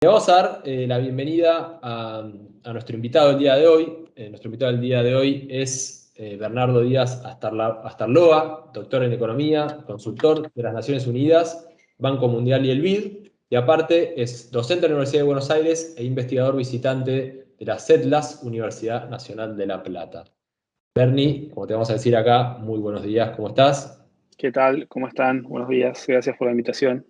Le vamos a dar la bienvenida a nuestro invitado del día de hoy. Nuestro invitado del día de hoy es Bernardo Díaz Astarloa, doctor en Economía, consultor de las Naciones Unidas, Banco Mundial y el BID, y aparte es docente de la Universidad de Buenos Aires e investigador visitante de la CETLAS, Universidad Nacional de La Plata. Bernie, como te vamos a decir acá, muy buenos días, ¿cómo estás? ¿Qué tal? ¿Cómo están? Buenos días. Gracias por la invitación.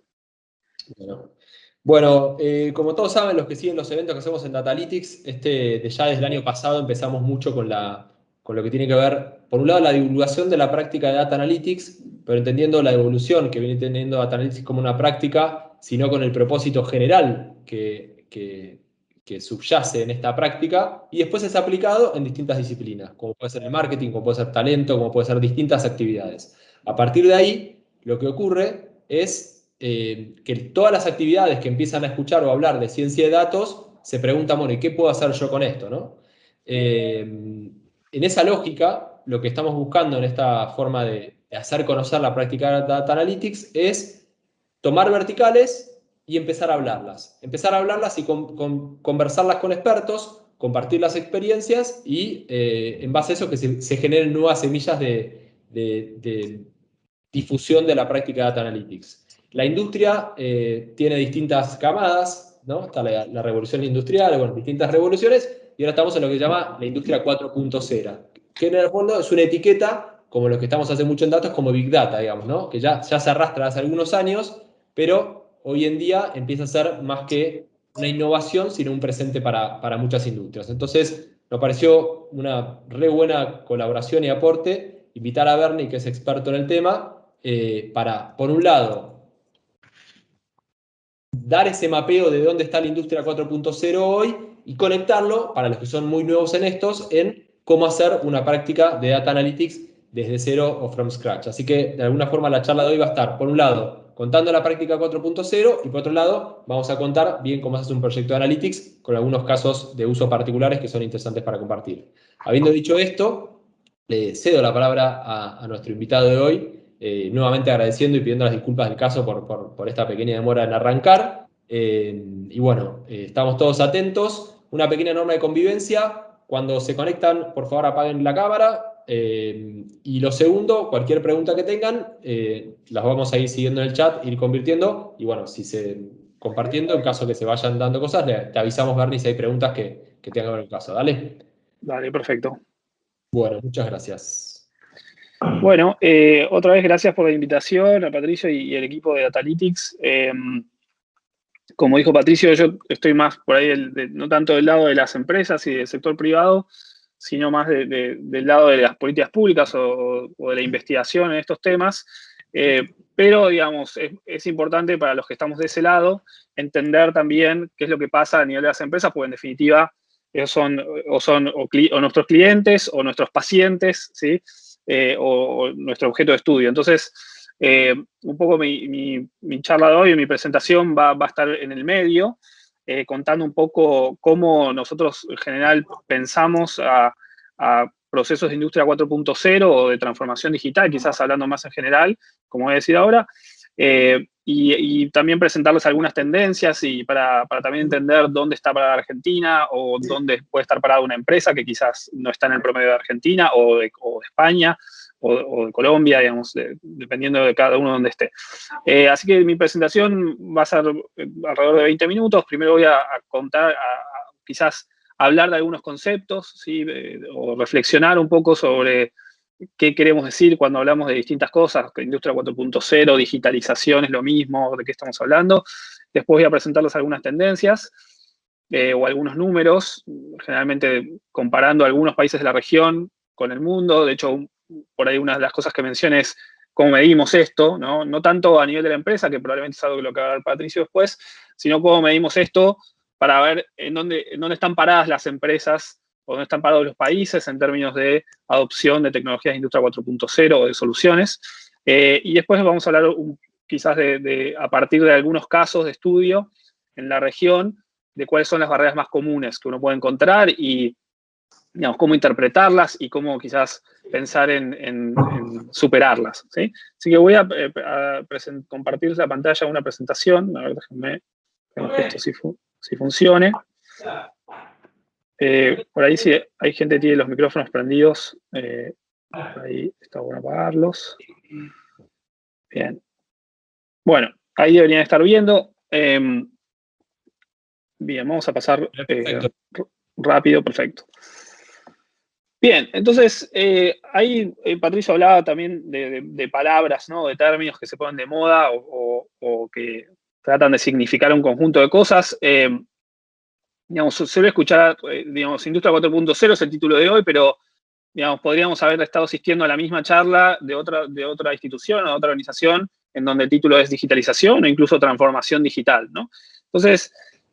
Bueno, como todos saben, los que siguen los eventos que hacemos en Datalytics, ya desde el año pasado empezamos mucho con lo que tiene que ver, por un lado, la divulgación de la práctica de Data Analytics, pero entendiendo la evolución que viene teniendo Data Analytics como una práctica, sino con el propósito general que subyace en esta práctica, y después es aplicado en distintas disciplinas, como puede ser el marketing, como puede ser talento, como puede ser distintas actividades. A partir de ahí, lo que ocurre es que todas las actividades que empiezan a escuchar o hablar de ciencia de datos se preguntan, bueno, ¿y qué puedo hacer yo con esto? ¿No? En esa lógica, lo que estamos buscando en esta forma de hacer conocer la práctica de Data Analytics es tomar verticales y empezar a hablarlas. Empezar a hablarlas y conversarlas con expertos, compartir las experiencias y en base a eso que se generen nuevas semillas de difusión de la práctica de Data Analytics. La industria tiene distintas camadas, ¿no? Está la revolución industrial, bueno, distintas revoluciones, y ahora estamos en lo que se llama la industria 4.0, que en el fondo es una etiqueta, como lo que estamos hace mucho en datos, como Big Data, digamos, ¿no? Que ya se arrastra hace algunos años, pero hoy en día empieza a ser más que una innovación, sino un presente para muchas industrias. Entonces, nos pareció una re buena colaboración y aporte invitar a Bernie, que es experto en el tema, para, por un lado, dar ese mapeo de dónde está la industria 4.0 hoy y conectarlo, para los que son muy nuevos en estos, en cómo hacer una práctica de Data Analytics desde cero o from scratch. Así que, de alguna forma, la charla de hoy va a estar, por un lado, contando la práctica 4.0 y por otro lado, vamos a contar bien cómo se hace un proyecto de Analytics con algunos casos de uso particulares que son interesantes para compartir. Habiendo dicho esto, le cedo la palabra a nuestro invitado de hoy, nuevamente agradeciendo y pidiendo las disculpas del caso por esta pequeña demora en arrancar. Y bueno, estamos todos atentos. Una pequeña norma de convivencia. Cuando se conectan, por favor apaguen la cámara. Y lo segundo, cualquier pregunta que tengan, las vamos a ir siguiendo en el chat, ir convirtiendo. Y bueno, si se compartiendo, en caso que se vayan dando cosas, te avisamos, Bernie, si hay preguntas que tengan que ver el caso. Dale. Dale, perfecto. Bueno, muchas gracias. Bueno, otra vez gracias por la invitación a Patricio y el equipo de Datalytics. Como dijo Patricio, yo estoy más por ahí, no tanto del lado de las empresas y del sector privado, sino más del lado de las políticas públicas o de la investigación en estos temas. Pero, digamos, es importante para los que estamos de ese lado entender también qué es lo que pasa a nivel de las empresas, porque en definitiva ellos son o nuestros clientes o nuestros pacientes, ¿sí? O nuestro objeto de estudio. Entonces, un poco mi charla de hoy, mi presentación va a estar en el medio, contando un poco cómo nosotros en general pensamos a procesos de industria 4.0 o de transformación digital, quizás hablando más en general, como voy a decir ahora, y también presentarles algunas tendencias y para también entender dónde está parada Argentina o dónde puede estar parada una empresa que quizás no está en el promedio de Argentina o de España o de Colombia, digamos, dependiendo de cada uno donde esté. Así que mi presentación va a ser alrededor de 20 minutos. Primero voy a contar, quizás hablar de algunos conceptos, ¿sí? O reflexionar un poco sobre qué queremos decir cuando hablamos de distintas cosas, que industria 4.0, digitalización es lo mismo, de qué estamos hablando. Después voy a presentarles algunas tendencias o algunos números, generalmente comparando algunos países de la región con el mundo. De hecho, por ahí una de las cosas que mencioné es cómo medimos esto, ¿no? No tanto a nivel de la empresa, que probablemente es algo que lo que va a hablar Patricio después, sino cómo medimos esto para ver en dónde están paradas las empresas o dónde están parados los países en términos de adopción de tecnologías de industria 4.0 o de soluciones. Y después vamos a hablar quizás a partir de algunos casos de estudio en la región, de cuáles son las barreras más comunes que uno puede encontrar y, digamos, cómo interpretarlas y cómo quizás pensar en superarlas, ¿sí? Así que voy a compartir la pantalla de una presentación. A ver, déjenme. Justo si si funcione. Por ahí si hay gente que tiene los micrófonos prendidos, por ahí está bueno apagarlos. Bien. Bueno, ahí deberían estar viendo. Bien, vamos a pasar rápido, perfecto. Bien, entonces ahí Patricio hablaba también de palabras, ¿no? De términos que se ponen de moda o que tratan de significar un conjunto de cosas. Digamos, suele escuchar, digamos, Industria 4.0 es el título de hoy, pero digamos, podríamos haber estado asistiendo a la misma charla de otra institución o de otra organización en donde el título es digitalización o incluso transformación digital, ¿no? Entonces,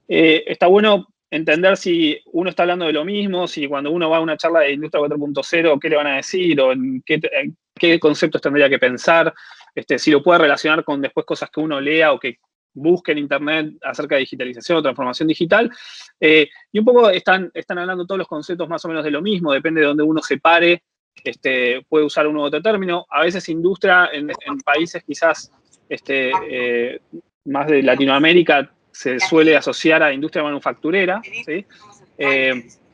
está bueno entender si uno está hablando de lo mismo, si cuando uno va a una charla de Industria 4.0, qué le van a decir o en qué conceptos tendría que pensar, si lo puede relacionar con después cosas que uno lea o que busque en internet acerca de digitalización o transformación digital. Y un poco están hablando todos los conceptos más o menos de lo mismo, depende de donde uno se pare, puede usar uno u otro término. A veces industria en países quizás más de Latinoamérica se suele asociar a industria manufacturera, ¿sí?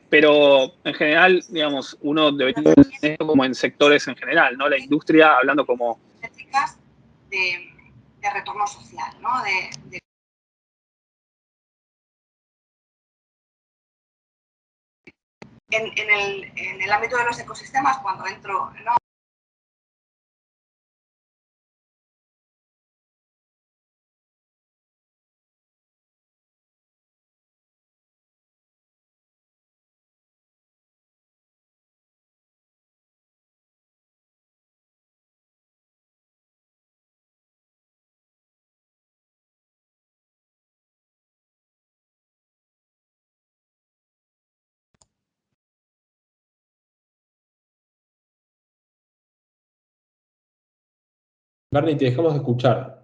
Pero en general, digamos, uno debería tener esto como en sectores en general, ¿no? La industria, hablando como de retorno social, ¿no? En el ámbito de los ecosistemas, cuando entro, ¿no? Bernie, te dejamos de escuchar.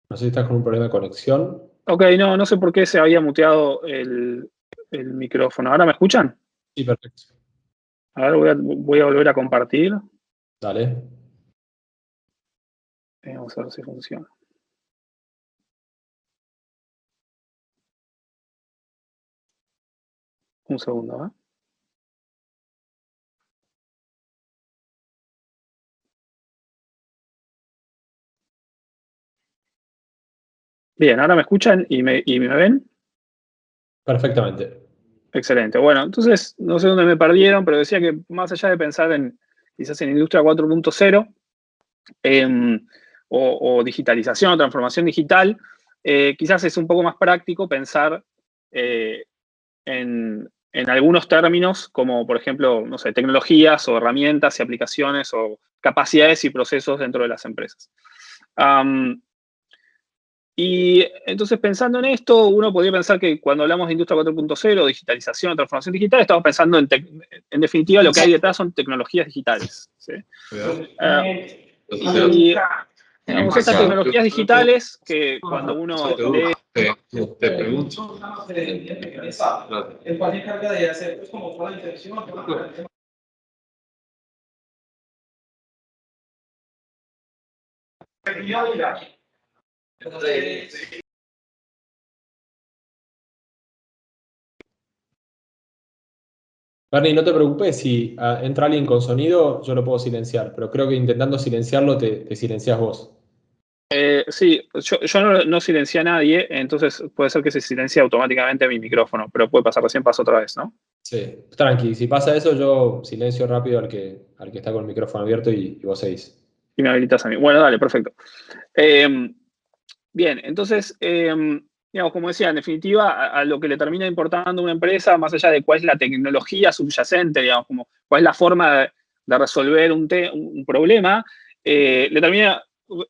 No sé si estás con un problema de conexión. Ok, no sé por qué se había muteado el micrófono. ¿Ahora me escuchan? Sí, perfecto. A ver, voy a volver a compartir. Dale. Vamos a ver si funciona. Un segundo, ¿eh? Bien, ¿ahora me escuchan y me ven? Perfectamente. Excelente. Bueno, entonces, no sé dónde me perdieron, pero decía que más allá de pensar quizás en Industria 4.0 o digitalización o transformación digital, quizás es un poco más práctico pensar en algunos términos como, por ejemplo, no sé, tecnologías o herramientas y aplicaciones o capacidades y procesos dentro de las empresas. Y entonces, pensando en esto, uno podría pensar que cuando hablamos de Industria 4.0, digitalización, transformación digital, estamos pensando en definitiva lo que hay detrás son tecnologías digitales, ¿sí? Y digamos, estas tecnologías digitales que cuando uno lee... Te pregunto. El cual se encarga de hacer pues, como toda la interacción. Bernie, no te preocupes, si entra alguien con sonido, yo lo puedo silenciar, pero creo que intentando silenciarlo te silencias vos. Sí, yo no silencié a nadie, entonces puede ser que se silencie automáticamente mi micrófono, pero puede pasar, recién pasó otra vez, ¿no? Sí, tranqui, si pasa eso, yo silencio rápido al que está con el micrófono abierto y vos seguís. Y me habilitas a mí. Bueno, dale, perfecto. Bien, entonces, digamos, como decía, en definitiva, a lo que le termina importando a una empresa, más allá de cuál es la tecnología subyacente, digamos, como cuál es la forma de resolver un problema, le termina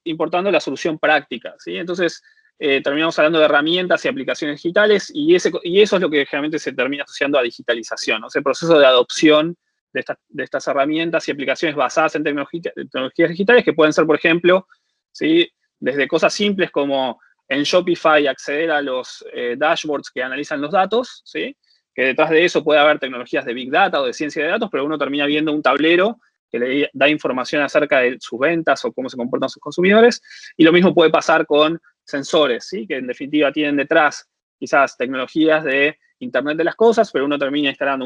importando la solución práctica, ¿sí? Entonces, terminamos hablando de herramientas y aplicaciones digitales y eso es lo que generalmente se termina asociando a digitalización, ¿no? O sea, el proceso de adopción de estas herramientas y aplicaciones basadas en tecnologías digitales que pueden ser, por ejemplo, ¿sí? Desde cosas simples como en Shopify acceder a los dashboards que analizan los datos, ¿sí? Que detrás de eso puede haber tecnologías de Big Data o de ciencia de datos, pero uno termina viendo un tablero que le da información acerca de sus ventas o cómo se comportan sus consumidores. Y lo mismo puede pasar con sensores, ¿sí? Que en definitiva tienen detrás quizás tecnologías de Internet de las cosas, pero uno termina instalando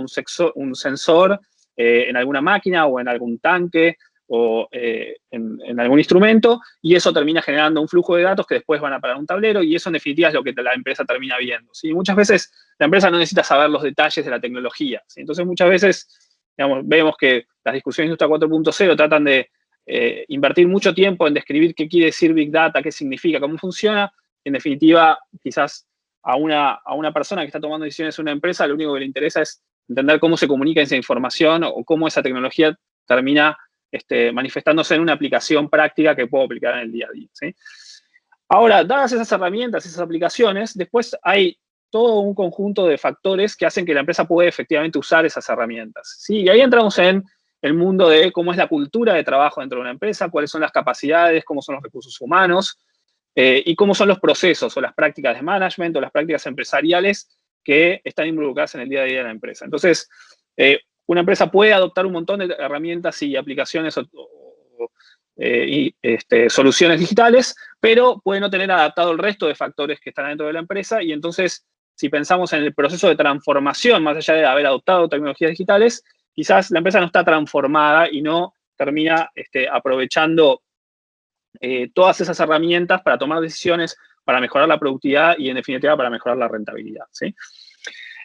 un sensor en alguna máquina o en algún tanque o en algún instrumento, y eso termina generando un flujo de datos que después van a parar un tablero, y eso en definitiva es lo que la empresa termina viendo, ¿sí? Muchas veces la empresa no necesita saber los detalles de la tecnología, ¿sí? Entonces muchas veces, digamos, vemos que las discusiones de Industria 4.0 tratan de invertir mucho tiempo en describir qué quiere decir Big Data, qué significa, cómo funciona. En definitiva, quizás a una persona que está tomando decisiones en una empresa, lo único que le interesa es entender cómo se comunica esa información o cómo esa tecnología termina manifestándose en una aplicación práctica que puedo aplicar en el día a día, ¿sí? Ahora, dadas esas herramientas, esas aplicaciones, después hay todo un conjunto de factores que hacen que la empresa pueda efectivamente usar esas herramientas, ¿sí? Y ahí entramos en el mundo de cómo es la cultura de trabajo dentro de una empresa, cuáles son las capacidades, cómo son los recursos humanos, y cómo son los procesos o las prácticas de management o las prácticas empresariales que están involucradas en el día a día de la empresa. Entonces, una empresa puede adoptar un montón de herramientas y aplicaciones y soluciones digitales, pero puede no tener adaptado el resto de factores que están dentro de la empresa, y entonces, si pensamos en el proceso de transformación, más allá de haber adoptado tecnologías digitales, quizás la empresa no está transformada y no termina aprovechando todas esas herramientas para tomar decisiones, para mejorar la productividad y, en definitiva, para mejorar la rentabilidad, ¿sí?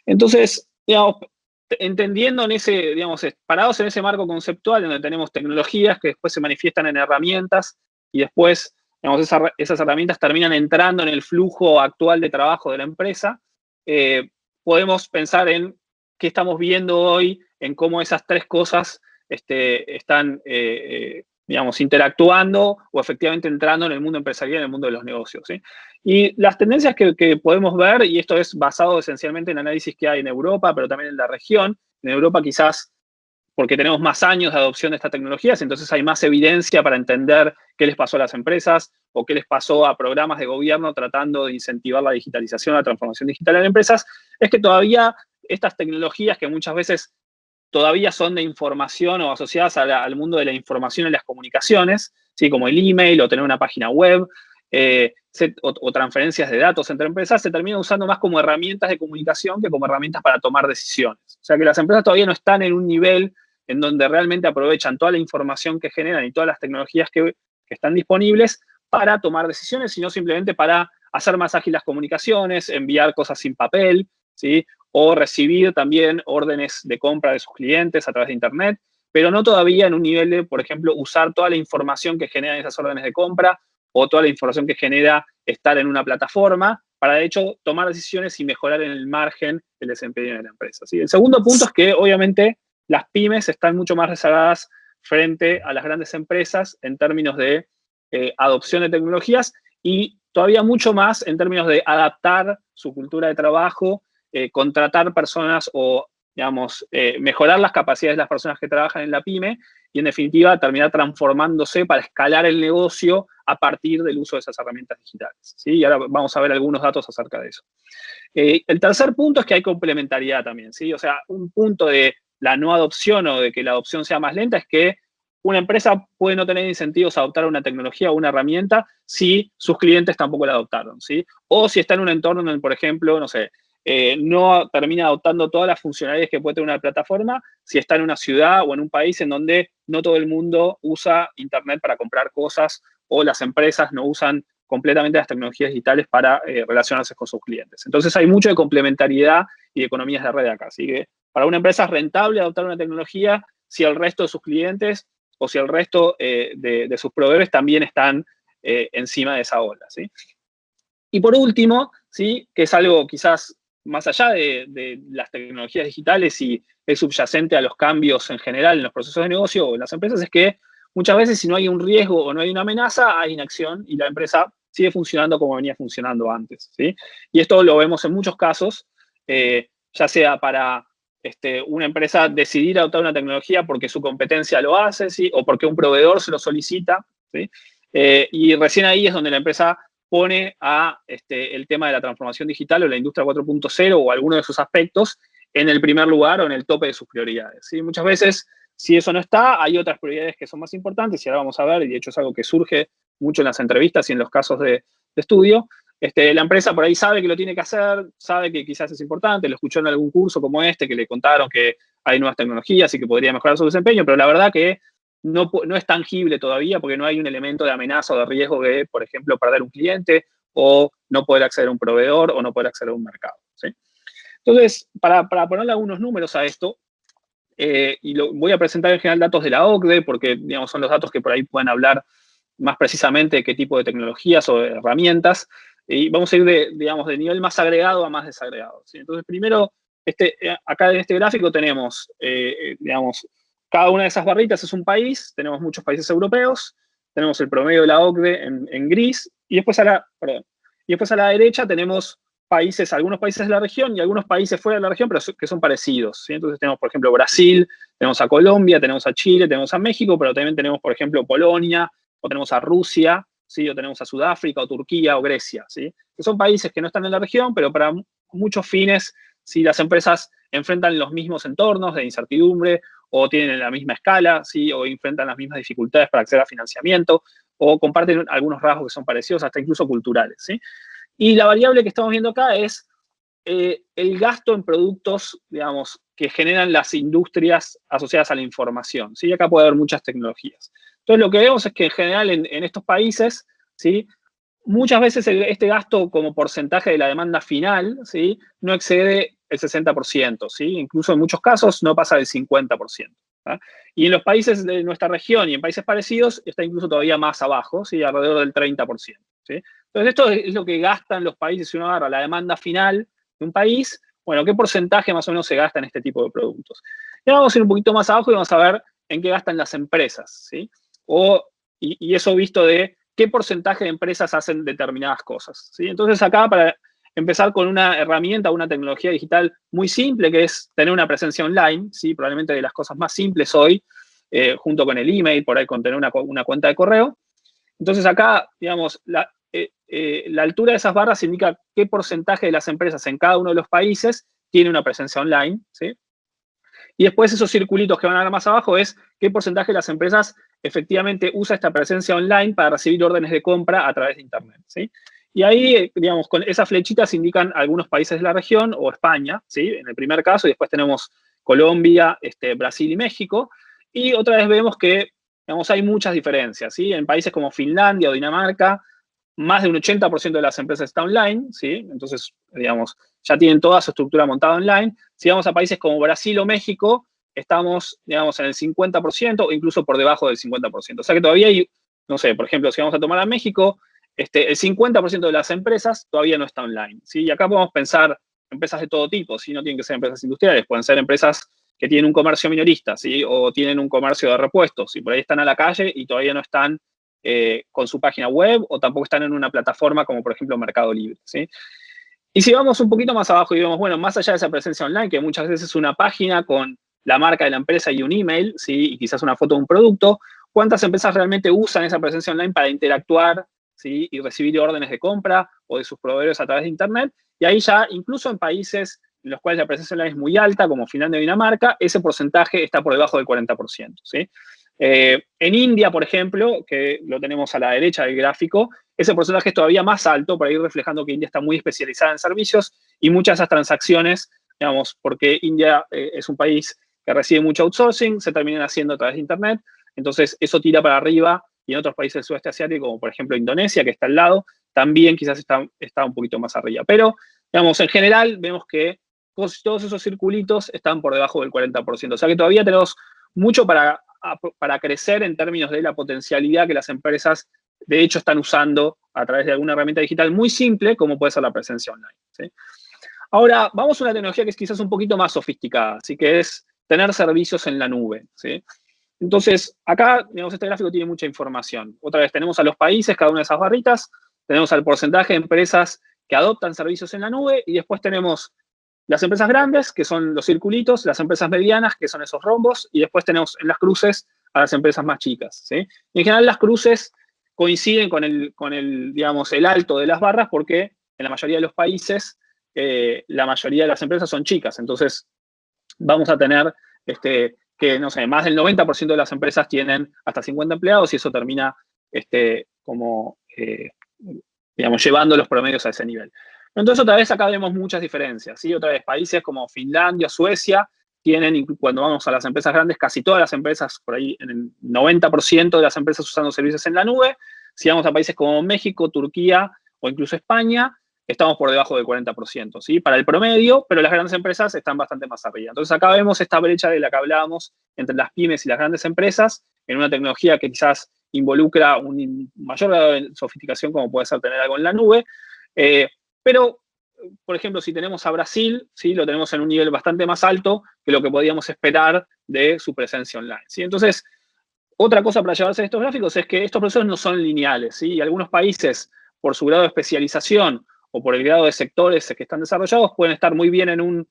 Entonces, digamos, entendiendo en ese, digamos, parados en ese marco conceptual donde tenemos tecnologías que después se manifiestan en herramientas y después, digamos, esas herramientas terminan entrando en el flujo actual de trabajo de la empresa, podemos pensar en qué estamos viendo hoy, en cómo esas tres cosas están digamos, interactuando o efectivamente entrando en el mundo empresarial, en el mundo de los negocios, ¿sí? Y las tendencias que podemos ver, y esto es basado esencialmente en análisis que hay en Europa, pero también en la región. En Europa quizás porque tenemos más años de adopción de estas tecnologías, entonces hay más evidencia para entender qué les pasó a las empresas o qué les pasó a programas de gobierno tratando de incentivar la digitalización, la transformación digital en empresas, es que todavía estas tecnologías que muchas veces todavía son de información o asociadas al mundo de la información y las comunicaciones, ¿sí? Como el email o tener una página web, o transferencias de datos entre empresas, se terminan usando más como herramientas de comunicación que como herramientas para tomar decisiones. O sea que las empresas todavía no están en un nivel en donde realmente aprovechan toda la información que generan y todas las tecnologías que están disponibles para tomar decisiones, sino simplemente para hacer más ágiles las comunicaciones, enviar cosas sin papel, ¿sí? O recibir también órdenes de compra de sus clientes a través de Internet, pero no todavía en un nivel de, por ejemplo, usar toda la información que generan esas órdenes de compra o toda la información que genera estar en una plataforma para, de hecho, tomar decisiones y mejorar en el margen del desempeño de la empresa, ¿sí? El segundo punto es que, obviamente, las pymes están mucho más rezagadas frente a las grandes empresas en términos de adopción de tecnologías y todavía mucho más en términos de adaptar su cultura de trabajo, contratar personas o, digamos, mejorar las capacidades de las personas que trabajan en la pyme y, en definitiva, terminar transformándose para escalar el negocio a partir del uso de esas herramientas digitales, ¿sí? Y ahora vamos a ver algunos datos acerca de eso. El tercer punto es que hay complementariedad también, ¿sí? O sea, un punto de la no adopción o de que la adopción sea más lenta es que una empresa puede no tener incentivos a adoptar una tecnología o una herramienta si sus clientes tampoco la adoptaron, ¿sí? O si está en un entorno donde, por ejemplo, no sé, no termina adoptando todas las funcionalidades que puede tener una plataforma, si está en una ciudad o en un país en donde no todo el mundo usa Internet para comprar cosas o las empresas no usan completamente las tecnologías digitales para relacionarse con sus clientes. Entonces hay mucho de complementariedad y de economías de red acá. Así que para una empresa es rentable adoptar una tecnología si el resto de sus clientes o si el resto de sus proveedores también están encima de esa ola, ¿sí? Y por último, ¿sí? Que es algo quizás más allá de las tecnologías digitales y es subyacente a los cambios en general en los procesos de negocio o en las empresas, es que muchas veces si no hay un riesgo o no hay una amenaza, hay inacción y la empresa sigue funcionando como venía funcionando antes, ¿sí? Y esto lo vemos en muchos casos, ya sea para una empresa decidir adoptar una tecnología porque su competencia lo hace, ¿sí? O porque un proveedor se lo solicita, ¿sí? Y recién ahí es donde la empresa pone a el tema de la transformación digital o la industria 4.0 o alguno de sus aspectos en el primer lugar o en el tope de sus prioridades, ¿sí? Muchas veces, si eso no está, hay otras prioridades que son más importantes y ahora vamos a ver, y de hecho es algo que surge mucho en las entrevistas y en los casos de estudio, la empresa por ahí sabe que lo tiene que hacer, sabe que quizás es importante, lo escuchó en algún curso como este, que le contaron que hay nuevas tecnologías y que podría mejorar su desempeño, pero la verdad que no es tangible todavía porque no hay un elemento de amenaza o de riesgo de, por ejemplo, perder un cliente o no poder acceder a un proveedor o no poder acceder a un mercado, ¿sí? Entonces, para ponerle algunos números a esto, y voy a presentar en general datos de la OCDE porque, digamos, son los datos que por ahí pueden hablar más precisamente de qué tipo de tecnologías o de herramientas, y vamos a ir digamos, de nivel más agregado a más desagregado, ¿sí? Entonces, primero, acá en este gráfico tenemos, digamos, cada una de esas barritas es un país, tenemos muchos países europeos, tenemos el promedio de la OCDE en gris, y después a la derecha tenemos algunos países de la región y algunos países fuera de la región, pero que son parecidos, ¿sí? Entonces tenemos, por ejemplo, Brasil, tenemos a Colombia, tenemos a Chile, tenemos a México, pero también tenemos, por ejemplo, Polonia, o tenemos a Rusia, ¿sí? O tenemos a Sudáfrica, o Turquía, o Grecia, ¿sí? Que son países que no están en la región, pero para muchos fines, ¿sí? Las empresas enfrentan los mismos entornos de incertidumbre, o tienen la misma escala, ¿sí? O enfrentan las mismas dificultades para acceder a financiamiento, o comparten algunos rasgos que son parecidos, hasta incluso culturales, ¿sí? Y la variable que estamos viendo acá es el gasto en productos, digamos, que generan las industrias asociadas a la información, ¿sí? Acá puede haber muchas tecnologías. Entonces, lo que vemos es que en general en estos países, ¿sí? Muchas veces este gasto como porcentaje de la demanda final, ¿sí? No excede el 60%, ¿sí? Incluso en muchos casos no pasa del 50%. ¿tá? Y en los países de nuestra región y en países parecidos está incluso todavía más abajo, ¿sí? Alrededor del 30%. ¿sí? Entonces, esto es lo que gastan los países. Si uno agarra la demanda final de un país, bueno, ¿qué porcentaje más o menos se gasta en este tipo de productos? Y ahora vamos a ir un poquito más abajo y vamos a ver en qué gastan las empresas, ¿sí? Y eso visto de qué porcentaje de empresas hacen determinadas cosas, ¿sí? Entonces, acá para empezar con una herramienta, una tecnología digital muy simple, que es tener una presencia online, ¿sí? Probablemente de las cosas más simples hoy, junto con el email, por ahí con tener una cuenta de correo. Entonces, acá, digamos, la altura de esas barras indica qué porcentaje de las empresas en cada uno de los países tiene una presencia online, ¿sí? Y después esos circulitos que van a ver más abajo es qué porcentaje de las empresas efectivamente usa esta presencia online para recibir órdenes de compra a través de Internet, ¿sí? Y ahí, digamos, con esas flechitas indican algunos países de la región o España, ¿sí? En el primer caso, y después tenemos Colombia, Brasil y México. Y otra vez vemos que, digamos, hay muchas diferencias, ¿sí? En países como Finlandia o Dinamarca, más de un 80% de las empresas está online, ¿sí? Entonces, digamos, ya tienen toda su estructura montada online. Si vamos a países como Brasil o México, estamos, digamos, en el 50% o incluso por debajo del 50%. O sea que todavía hay, no sé, por ejemplo, si vamos a tomar a México, el 50% de las empresas todavía no está online, ¿sí? Y acá podemos pensar empresas de todo tipo, ¿sí? No tienen que ser empresas industriales, pueden ser empresas que tienen un comercio minorista, ¿sí? O tienen un comercio de repuestos, y por ahí están a la calle y todavía no están con su página web o tampoco están en una plataforma como, por ejemplo, Mercado Libre, ¿sí? Y si vamos un poquito más abajo y vemos, bueno, más allá de esa presencia online, que muchas veces es una página con la marca de la empresa y un email, ¿sí? Y quizás una foto de un producto, ¿cuántas empresas realmente usan esa presencia online para interactuar, ¿sí? Y recibir órdenes de compra o de sus proveedores a través de Internet? Y ahí ya, incluso en países en los cuales la presencia online es muy alta, como Finlandia y Dinamarca, ese porcentaje está por debajo del 40%, ¿sí? En India, por ejemplo, que lo tenemos a la derecha del gráfico, ese porcentaje es todavía más alto, para ir reflejando que India está muy especializada en servicios y muchas de esas transacciones, digamos, porque India es un país que recibe mucho outsourcing, se terminan haciendo a través de Internet, entonces eso tira para arriba, y en otros países del sudeste asiático, como por ejemplo Indonesia, que está al lado, también quizás está un poquito más arriba. Pero, digamos, en general vemos que todos esos circulitos están por debajo del 40%, o sea que todavía tenemos mucho para crecer en términos de la potencialidad que las empresas de hecho están usando a través de alguna herramienta digital muy simple como puede ser la presencia online, ¿sí? Ahora, vamos a una tecnología que es quizás un poquito más sofisticada, ¿sí? Que es tener servicios en la nube, ¿sí? Entonces, acá, digamos, este gráfico tiene mucha información. Otra vez, tenemos a los países, cada una de esas barritas, tenemos al porcentaje de empresas que adoptan servicios en la nube y después tenemos las empresas grandes, que son los circulitos, las empresas medianas, que son esos rombos, y después tenemos en las cruces a las empresas más chicas, ¿sí? Y en general las cruces coinciden con digamos, el alto de las barras porque en la mayoría de los países la mayoría de las empresas son chicas. Entonces vamos a tener que, no sé, más del 90% de las empresas tienen hasta 50 empleados y eso termina como, digamos, digamos, llevando los promedios a ese nivel. Entonces, otra vez acá vemos muchas diferencias, ¿sí? Otra vez, países como Finlandia, Suecia, tienen, cuando vamos a las empresas grandes, casi todas las empresas, por ahí en el 90% de las empresas usando servicios en la nube. Si vamos a países como México, Turquía o incluso España, estamos por debajo del 40%, ¿sí? Para el promedio, pero las grandes empresas están bastante más arriba. Entonces, acá vemos esta brecha de la que hablábamos entre las pymes y las grandes empresas, en una tecnología que quizás involucra un mayor grado de sofisticación, como puede ser tener algo en la nube. Pero, por ejemplo, si tenemos a Brasil, ¿sí? Lo tenemos en un nivel bastante más alto que lo que podíamos esperar de su presencia online, ¿sí? Entonces, otra cosa para llevarse a estos gráficos es que estos procesos no son lineales, ¿sí? Y algunos países, por su grado de especialización o por el grado de sectores que están desarrollados, pueden estar muy bien en un,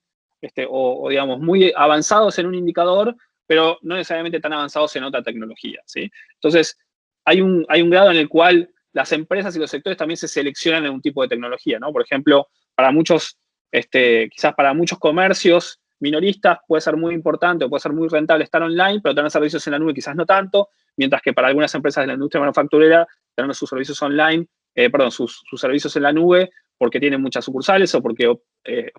digamos, muy avanzados en un indicador, pero no necesariamente tan avanzados en otra tecnología, ¿sí? Entonces, hay un grado en el cual las empresas y los sectores también se seleccionan en un tipo de tecnología, ¿no? Por ejemplo, para muchos, quizás para muchos comercios minoristas puede ser muy importante o puede ser muy rentable estar online, pero tener servicios en la nube quizás no tanto, mientras que para algunas empresas de la industria manufacturera, tener sus servicios online, sus servicios en la nube, porque tienen muchas sucursales o porque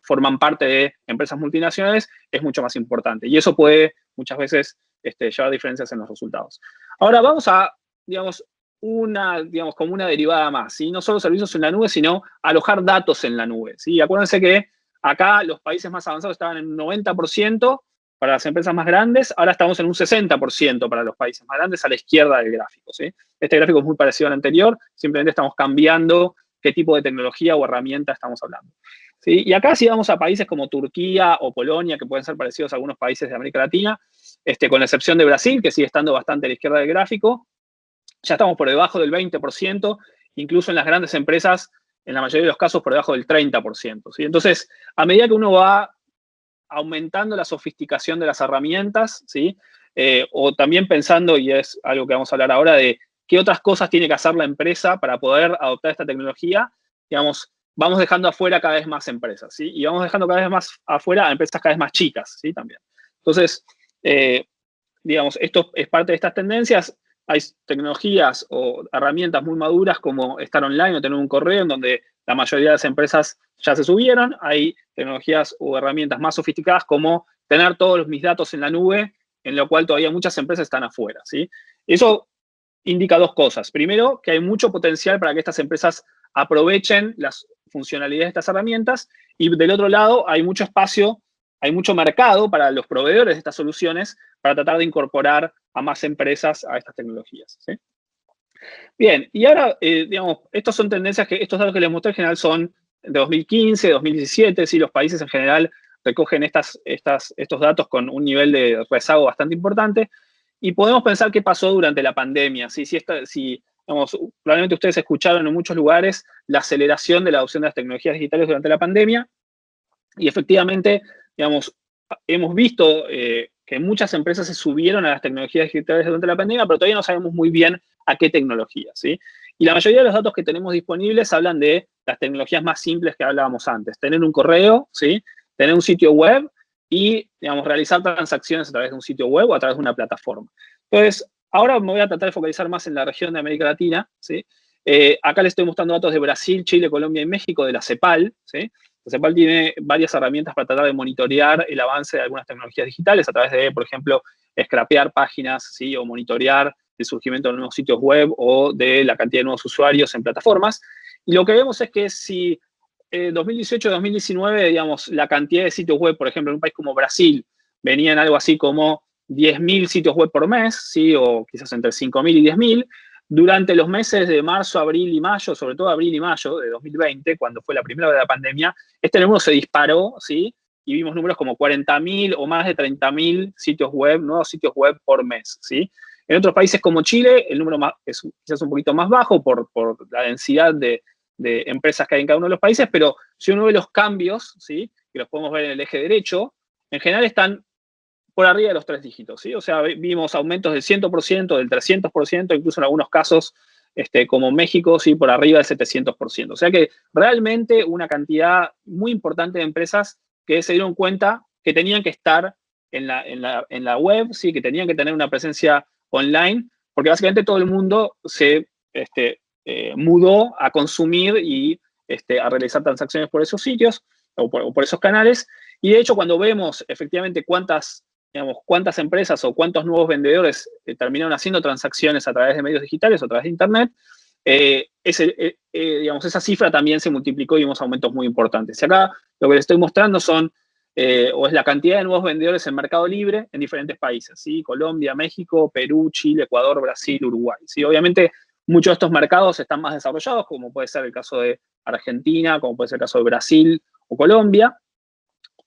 forman parte de empresas multinacionales, es mucho más importante. Y eso puede muchas veces llevar diferencias en los resultados. Ahora vamos a, digamos, como una derivada más, ¿sí? No solo servicios en la nube, sino alojar datos en la nube, ¿sí? Acuérdense que acá los países más avanzados estaban en un 90% para las empresas más grandes, ahora estamos en un 60% para los países más grandes a la izquierda del gráfico, ¿sí? Este gráfico es muy parecido al anterior, simplemente estamos cambiando qué tipo de tecnología o herramienta estamos hablando, ¿sí? Y acá si vamos a países como Turquía o Polonia, que pueden ser parecidos a algunos países de América Latina, con la excepción de Brasil, que sigue estando bastante a la izquierda del gráfico, ya estamos por debajo del 20%, incluso en las grandes empresas, en la mayoría de los casos por debajo del 30%, ¿sí? Entonces, a medida que uno va aumentando la sofisticación de las herramientas, ¿sí? O también pensando, y es algo que vamos a hablar ahora, de qué otras cosas tiene que hacer la empresa para poder adoptar esta tecnología, digamos, vamos dejando afuera cada vez más empresas, ¿sí? Y vamos dejando cada vez más afuera a empresas cada vez más chicas, ¿sí? También. Entonces, digamos, esto es parte de estas tendencias. Hay tecnologías o herramientas muy maduras como estar online o tener un correo en donde la mayoría de las empresas ya se subieron. Hay tecnologías o herramientas más sofisticadas como tener todos mis datos en la nube, en lo cual todavía muchas empresas están afuera, ¿sí? Eso indica dos cosas. Primero, que hay mucho potencial para que estas empresas aprovechen las funcionalidades de estas herramientas, y del otro lado hay mucho espacio, hay mucho mercado para los proveedores de estas soluciones para tratar de incorporar a más empresas a estas tecnologías, ¿sí? Bien, y ahora, digamos, estas son tendencias que, estos datos que les mostré en general son de 2015, 2017, ¿sí? Los países en general recogen estos datos con un nivel de rezago bastante importante, y podemos pensar qué pasó durante la pandemia, ¿sí? Digamos, probablemente ustedes escucharon en muchos lugares la aceleración de la adopción de las tecnologías digitales durante la pandemia, y efectivamente, digamos, hemos visto que muchas empresas se subieron a las tecnologías digitales durante la pandemia, pero todavía no sabemos muy bien a qué tecnologías, ¿sí? Y la mayoría de los datos que tenemos disponibles hablan de las tecnologías más simples que hablábamos antes. Tener un correo, ¿sí? Tener un sitio web y, digamos, realizar transacciones a través de un sitio web o a través de una plataforma. Entonces, ahora me voy a tratar de focalizar más en la región de América Latina, ¿sí? Acá les estoy mostrando datos de Brasil, Chile, Colombia y México de la CEPAL, ¿sí? La CEPAL tiene varias herramientas para tratar de monitorear el avance de algunas tecnologías digitales a través de, por ejemplo, scrapear páginas, ¿sí? O monitorear el surgimiento de nuevos sitios web o de la cantidad de nuevos usuarios en plataformas. Y lo que vemos es que si 2018-2019, digamos, la cantidad de sitios web, por ejemplo, en un país como Brasil, venían algo así como 10.000 sitios web por mes, ¿sí? O quizás entre 5.000 y 10.000. Durante los meses de marzo, abril y mayo, sobre todo abril y mayo de 2020, cuando fue la primera de la pandemia, este número se disparó, ¿sí? Y vimos números como 40.000 o más de 30.000 sitios web, nuevos sitios web por mes, ¿sí? En otros países como Chile, el número es quizás un poquito más bajo por la densidad de empresas que hay en cada uno de los países, pero si uno ve los cambios, ¿sí? Que los podemos ver en el eje derecho, en general están por arriba de los 3 dígitos, ¿sí? O sea, vimos aumentos del 100%, del 300%, incluso en algunos casos, como México, ¿sí? Por arriba del 700%. O sea que realmente una cantidad muy importante de empresas que se dieron cuenta que tenían que estar en la web, ¿sí? Que tenían que tener una presencia online, porque básicamente todo el mundo se mudó a consumir y a realizar transacciones por esos sitios o por esos canales. Y de hecho, cuando vemos efectivamente cuántas empresas o cuántos nuevos vendedores terminaron haciendo transacciones a través de medios digitales o a través de Internet, esa cifra también se multiplicó y vimos aumentos muy importantes. Y acá lo que les estoy mostrando es la cantidad de nuevos vendedores en Mercado Libre en diferentes países, ¿sí? Colombia, México, Perú, Chile, Ecuador, Brasil, Uruguay, ¿sí? Obviamente, muchos de estos mercados están más desarrollados, como puede ser el caso de Argentina, como puede ser el caso de Brasil o Colombia.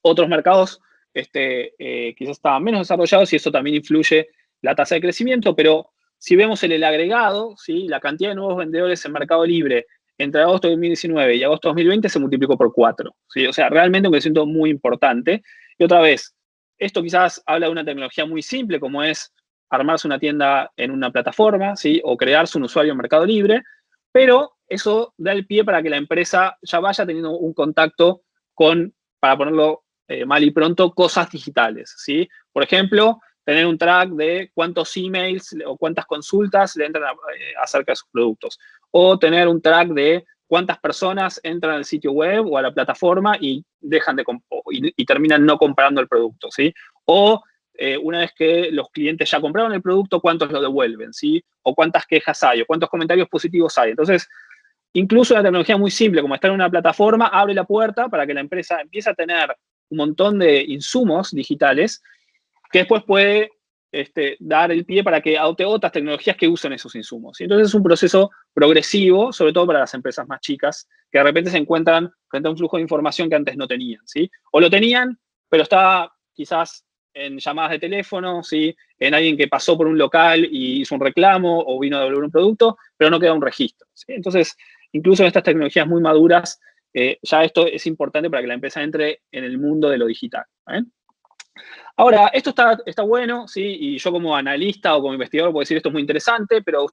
Otros mercados quizás estaban menos desarrollados y eso también influye la tasa de crecimiento, pero si vemos el agregado, ¿sí? La cantidad de nuevos vendedores en Mercado Libre entre agosto de 2019 y agosto de 2020 se multiplicó por 4, ¿sí? O sea, realmente un crecimiento muy importante. Y otra vez, esto quizás habla de una tecnología muy simple, como es armarse una tienda en una plataforma, ¿sí? O crearse un usuario en Mercado Libre, pero eso da el pie para que la empresa ya vaya teniendo un contacto con, para ponerlo mal y pronto, cosas digitales, ¿sí? Por ejemplo, tener un track de cuántos emails o cuántas consultas le entran acerca de sus productos. O tener un track de cuántas personas entran al sitio web o a la plataforma y terminan no comprando el producto, ¿sí? O una vez que los clientes ya compraron el producto, cuántos lo devuelven, ¿sí? O cuántas quejas hay, o cuántos comentarios positivos hay. Entonces, incluso una tecnología muy simple como estar en una plataforma abre la puerta para que la empresa empiece a tener un montón de insumos digitales que después puede dar el pie para que adopte otras tecnologías que usen esos insumos. Y entonces es un proceso progresivo, sobre todo para las empresas más chicas, que de repente se encuentran frente a un flujo de información que antes no tenían, ¿sí? O lo tenían, pero estaba quizás en llamadas de teléfono, ¿sí? En alguien que pasó por un local y hizo un reclamo o vino a devolver un producto, pero no queda un registro, ¿sí? Entonces, incluso en estas tecnologías muy maduras, ya esto es importante para que la empresa entre en el mundo de lo digital, ¿eh? Ahora, esto está bueno, ¿sí? Y yo como analista o como investigador puedo decir esto es muy interesante, pero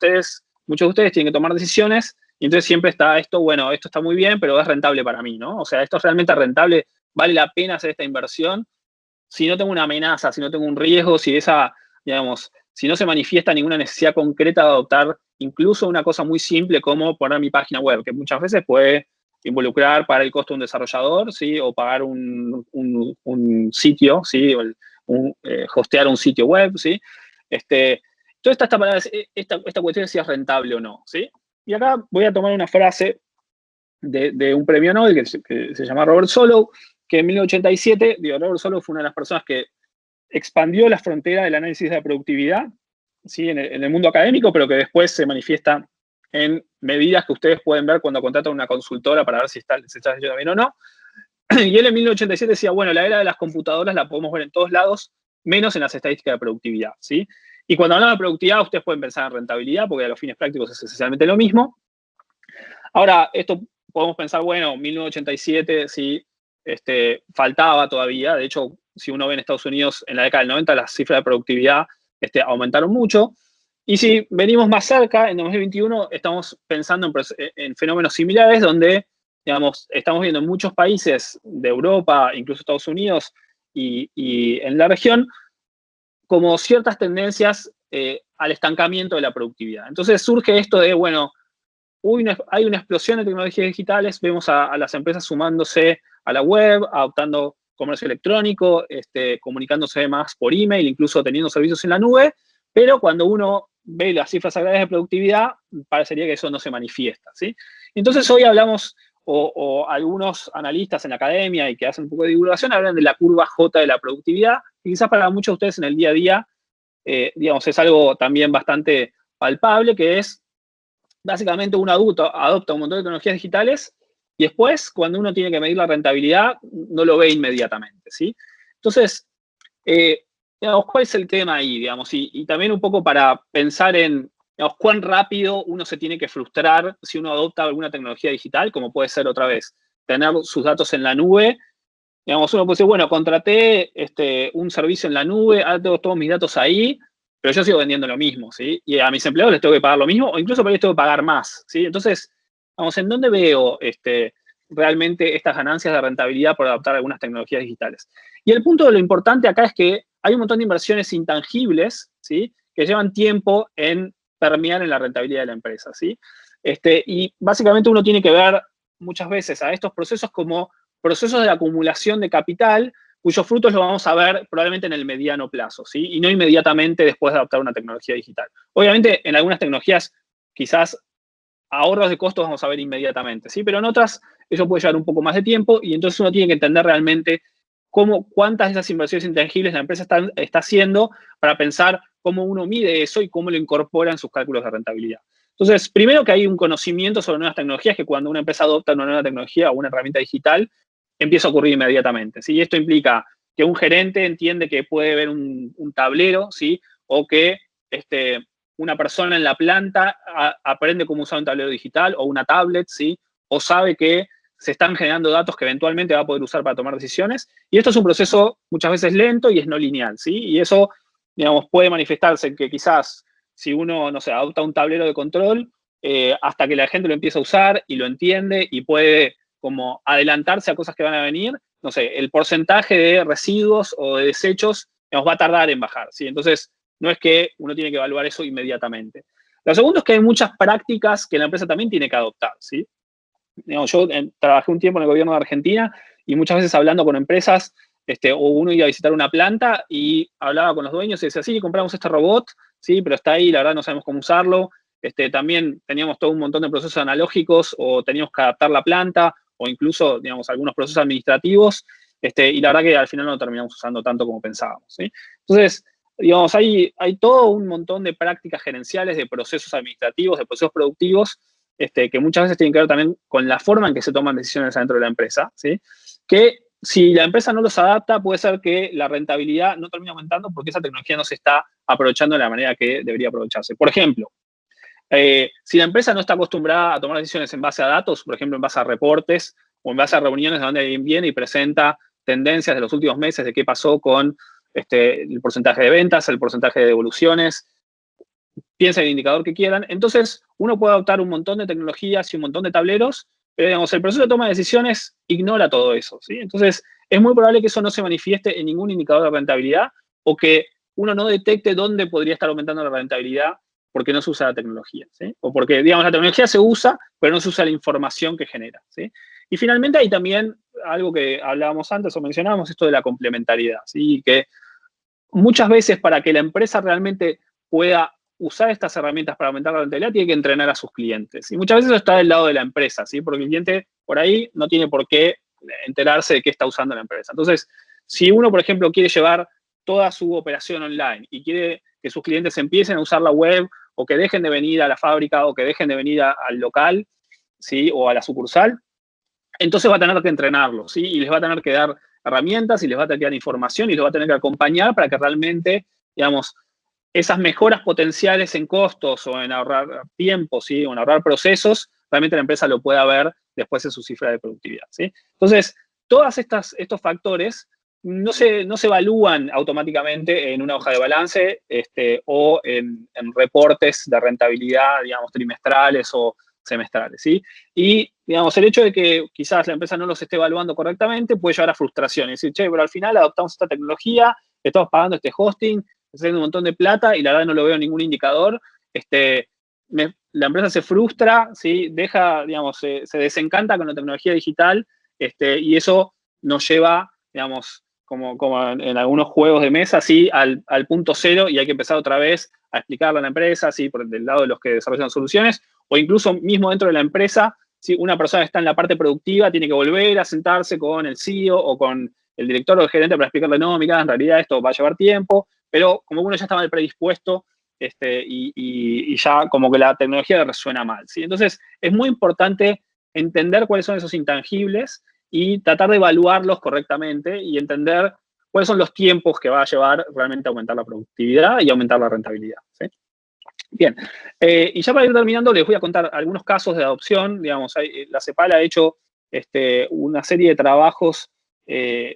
muchos de ustedes tienen que tomar decisiones y entonces siempre está esto, bueno, esto está muy bien, pero es rentable para mí, ¿no? O sea, esto es realmente rentable, vale la pena hacer esta inversión si no tengo una amenaza, si no tengo un riesgo, si no se manifiesta ninguna necesidad concreta de adoptar incluso una cosa muy simple como poner mi página web, que muchas veces puede involucrar pagar el costo de un desarrollador, ¿sí? O pagar un sitio, ¿sí? Hostear un sitio web, ¿sí? Toda esta cuestión de si es rentable o no, ¿sí? Y acá voy a tomar una frase de un premio Nobel que se llama Robert Solow, que en 1987, Robert Solow fue una de las personas que expandió la frontera del análisis de la productividad, ¿sí? En el mundo académico, pero que después se manifiesta en medidas que ustedes pueden ver cuando contratan una consultora para ver si se está haciendo bien o no. Y él en 1987 decía, bueno, la era de las computadoras la podemos ver en todos lados, menos en las estadísticas de productividad, ¿sí? Y cuando hablamos de productividad, ustedes pueden pensar en rentabilidad, porque a los fines prácticos es esencialmente lo mismo. Ahora, esto podemos pensar, bueno, 1987, sí, faltaba todavía. De hecho, si uno ve en Estados Unidos, en la década del 90, las cifras de productividad aumentaron mucho. Y si venimos más cerca, en 2021, estamos pensando en fenómenos similares, donde, digamos, estamos viendo en muchos países de Europa, incluso Estados Unidos y en la región, como ciertas tendencias al estancamiento de la productividad. Entonces surge esto de, bueno, hay una explosión de tecnologías digitales, vemos a las empresas sumándose a la web, adoptando comercio electrónico, comunicándose más por email, incluso teniendo servicios en la nube, pero cuando uno ve las cifras agrarias de productividad, parecería que eso no se manifiesta, ¿sí? Entonces hoy hablamos, o algunos analistas en la academia y que hacen un poco de divulgación, hablan de la curva J de la productividad, y quizás para muchos de ustedes en el día a día, es algo también bastante palpable, que es básicamente un adulto adopta un montón de tecnologías digitales y después, cuando uno tiene que medir la rentabilidad, no lo ve inmediatamente, ¿sí? Entonces, ¿cuál es el tema ahí, digamos? Y también un poco para pensar en, cuán rápido uno se tiene que frustrar si uno adopta alguna tecnología digital, como puede ser, otra vez, tener sus datos en la nube. Digamos, uno puede decir, bueno, contraté un servicio en la nube, ahora tengo todos mis datos ahí, pero yo sigo vendiendo lo mismo, ¿sí? Y a mis empleados les tengo que pagar lo mismo, o incluso para ellos tengo que pagar más, ¿sí? Entonces, vamos, ¿en dónde veo realmente estas ganancias de rentabilidad por adoptar algunas tecnologías digitales? Y el punto de lo importante acá es que hay un montón de inversiones intangibles, ¿sí? Que llevan tiempo en permear en la rentabilidad de la empresa, ¿sí? Y básicamente uno tiene que ver muchas veces a estos procesos como procesos de acumulación de capital, cuyos frutos los vamos a ver probablemente en el mediano plazo, ¿sí? Y no inmediatamente después de adoptar una tecnología digital. Obviamente, en algunas tecnologías, quizás ahorros de costos vamos a ver inmediatamente, ¿sí? Pero en otras, eso puede llevar un poco más de tiempo y entonces uno tiene que entender realmente cuántas de esas inversiones intangibles la empresa está haciendo para pensar cómo uno mide eso y cómo lo incorpora en sus cálculos de rentabilidad. Entonces, primero que hay un conocimiento sobre nuevas tecnologías, que cuando una empresa adopta una nueva tecnología o una herramienta digital, empieza a ocurrir inmediatamente, ¿sí? Y esto implica que un gerente entiende que puede ver un tablero, ¿sí? O que una persona en la planta aprende cómo usar un tablero digital o una tablet, ¿sí? O sabe que se están generando datos que eventualmente va a poder usar para tomar decisiones. Y esto es un proceso muchas veces lento y es no lineal, ¿sí? Y eso, digamos, puede manifestarse en que quizás si uno, no sé, adopta un tablero de control, hasta que la gente lo empieza a usar y lo entiende y puede como adelantarse a cosas que van a venir, no sé, el porcentaje de residuos o de desechos, digamos, va a tardar en bajar, ¿sí? Entonces, no es que uno tiene que evaluar eso inmediatamente. Lo segundo es que hay muchas prácticas que la empresa también tiene que adoptar, ¿sí? Digamos, yo trabajé un tiempo en el gobierno de Argentina y muchas veces hablando con empresas, o uno iba a visitar una planta y hablaba con los dueños y decía, sí, compramos este robot, sí, pero está ahí, la verdad no sabemos cómo usarlo. También teníamos todo un montón de procesos analógicos o teníamos que adaptar la planta o incluso, digamos, algunos procesos administrativos, y la verdad que al final no lo terminamos usando tanto como pensábamos, ¿sí? Entonces, digamos, hay todo un montón de prácticas gerenciales, de procesos administrativos, de procesos productivos, que muchas veces tienen que ver también con la forma en que se toman decisiones dentro de la empresa, ¿sí? Que si la empresa no los adapta, puede ser que la rentabilidad no termine aumentando porque esa tecnología no se está aprovechando de la manera que debería aprovecharse. Por ejemplo, si la empresa no está acostumbrada a tomar decisiones en base a datos, por ejemplo, en base a reportes o en base a reuniones donde alguien viene y presenta tendencias de los últimos meses de qué pasó con el porcentaje de ventas, el porcentaje de devoluciones, piensen el indicador que quieran, entonces uno puede adoptar un montón de tecnologías y un montón de tableros, pero digamos, el proceso de toma de decisiones ignora todo eso, ¿sí? Entonces, es muy probable que eso no se manifieste en ningún indicador de rentabilidad o que uno no detecte dónde podría estar aumentando la rentabilidad porque no se usa la tecnología, ¿sí? O porque, digamos, la tecnología se usa, pero no se usa la información que genera, ¿sí? Y finalmente hay también algo que hablábamos antes o mencionábamos, esto de la complementariedad, ¿sí? Que muchas veces para que la empresa realmente pueda usar estas herramientas para aumentar la rentabilidad, tiene que entrenar a sus clientes. Y muchas veces eso está del lado de la empresa, ¿sí? Porque el cliente por ahí no tiene por qué enterarse de qué está usando la empresa. Entonces, si uno, por ejemplo, quiere llevar toda su operación online y quiere que sus clientes empiecen a usar la web o que dejen de venir a la fábrica o que dejen de venir al local, ¿sí? O a la sucursal, entonces va a tener que entrenarlos, ¿sí? Y les va a tener que dar herramientas y les va a tener que dar información y los va a tener que acompañar para que realmente, digamos, esas mejoras potenciales en costos o en ahorrar tiempo, ¿sí? O en ahorrar procesos, realmente la empresa lo pueda ver después en su cifra de productividad, ¿sí? Entonces, todos estos factores no se evalúan automáticamente en una hoja de balance o en reportes de rentabilidad, digamos, trimestrales o semestrales, ¿sí? Y, digamos, el hecho de que quizás la empresa no los esté evaluando correctamente puede llevar a frustración. Es decir, che, pero al final adoptamos esta tecnología, estamos pagando este hosting, haciendo un montón de plata y la verdad no lo veo en ningún indicador. La empresa se frustra, ¿sí? Deja, digamos, se desencanta con la tecnología digital y eso nos lleva, digamos, como en algunos juegos de mesa, ¿sí? al punto cero y hay que empezar otra vez a explicarle a la empresa, ¿sí? Por del lado de los que desarrollan soluciones, o incluso mismo dentro de la empresa, ¿sí? Una persona que está en la parte productiva tiene que volver a sentarse con el CEO o con el director o el gerente para explicarle, no, mira, en realidad esto va a llevar tiempo, pero como uno ya está mal predispuesto y ya como que la tecnología le resuena mal, ¿sí? Entonces, es muy importante entender cuáles son esos intangibles y tratar de evaluarlos correctamente y entender cuáles son los tiempos que va a llevar realmente a aumentar la productividad y aumentar la rentabilidad, ¿sí? Bien, y ya para ir terminando les voy a contar algunos casos de adopción. Digamos, la CEPAL ha hecho una serie de trabajos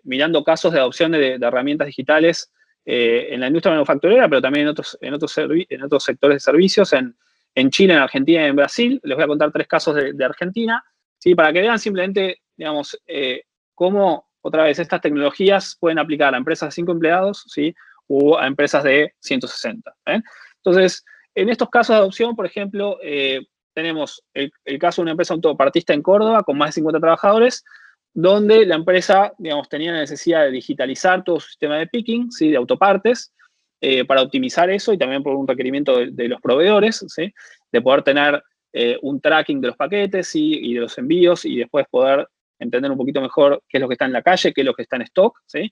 mirando casos de adopción de herramientas digitales en la industria manufacturera, pero también en otros sectores de servicios, en Chile, en Argentina y en Brasil. Les voy a contar 3 casos de Argentina, ¿sí? Para que vean simplemente, digamos, cómo, otra vez, estas tecnologías pueden aplicar a empresas de 5 empleados, ¿sí? O a empresas de 160. Entonces, en estos casos de adopción, por ejemplo, tenemos el caso de una empresa autopartista en Córdoba con más de 50 trabajadores, donde la empresa, digamos, tenía la necesidad de digitalizar todo su sistema de picking, ¿sí? De autopartes, para optimizar eso y también por un requerimiento de los proveedores, ¿sí? De poder tener un tracking de los paquetes, ¿sí? Y de los envíos y después poder entender un poquito mejor qué es lo que está en la calle, qué es lo que está en stock, ¿sí?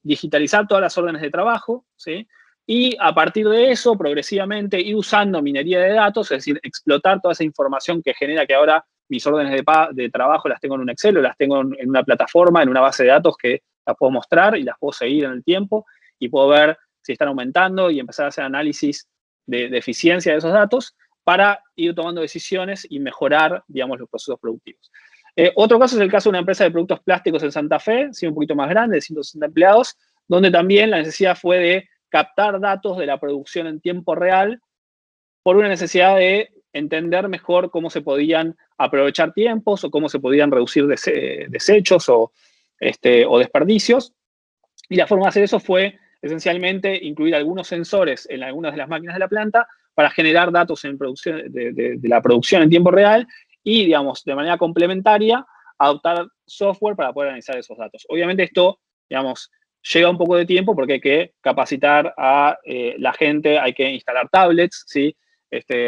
Digitalizar todas las órdenes de trabajo, ¿sí? Y a partir de eso, progresivamente, ir usando minería de datos, es decir, explotar toda esa información que genera que ahora mis órdenes de trabajo las tengo en un Excel o las tengo en una plataforma, en una base de datos que las puedo mostrar y las puedo seguir en el tiempo y puedo ver si están aumentando y empezar a hacer análisis de eficiencia de esos datos para ir tomando decisiones y mejorar, digamos, los procesos productivos. Otro caso es el caso de una empresa de productos plásticos en Santa Fe, sí, un poquito más grande, de 160 empleados, donde también la necesidad fue de captar datos de la producción en tiempo real por una necesidad de entender mejor cómo se podían aprovechar tiempos o cómo se podían reducir desechos o desperdicios. Y la forma de hacer eso fue esencialmente incluir algunos sensores en algunas de las máquinas de la planta para generar datos en producción, de la producción en tiempo real y, digamos, de manera complementaria, adoptar software para poder analizar esos datos. Obviamente esto, digamos, lleva un poco de tiempo porque hay que capacitar a la gente, hay que instalar tablets, ¿sí?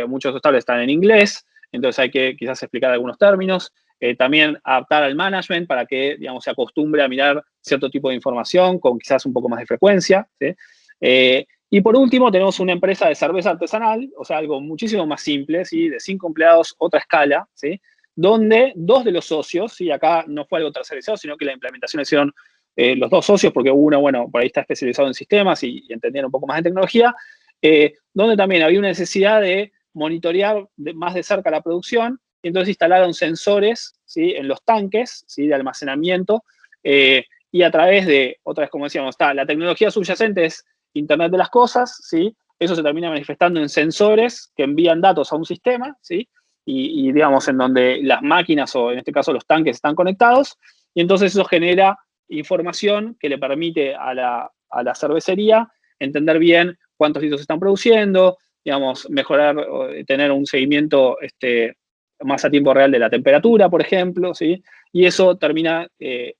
Muchos de esos tablets están en inglés, entonces hay que quizás explicar algunos términos. También adaptar al management para que, digamos, se acostumbre a mirar cierto tipo de información con quizás un poco más de frecuencia, ¿sí? Y por último, tenemos una empresa de cerveza artesanal, o sea, algo muchísimo más simple, ¿sí? De 5 empleados, otra escala, ¿sí? Donde 2 de los socios, ¿sí? Acá no fue algo tercerizado, sino que la implementación la hicieron los 2 socios, porque uno, bueno, por ahí está especializado en sistemas y entendían un poco más de tecnología, donde también había una necesidad de monitorear más de cerca la producción, y entonces instalaron sensores, ¿sí? En los tanques, ¿sí? De almacenamiento, y a través de, otra vez como decíamos, la tecnología subyacente es Internet de las cosas, ¿sí? Eso se termina manifestando en sensores que envían datos a un sistema, ¿sí? Y digamos, en donde las máquinas, o en este caso los tanques, están conectados, y entonces eso genera información que le permite a la cervecería entender bien cuántos litros están produciendo, digamos, mejorar, tener un seguimiento más a tiempo real de la temperatura, por ejemplo, ¿sí? Y eso termina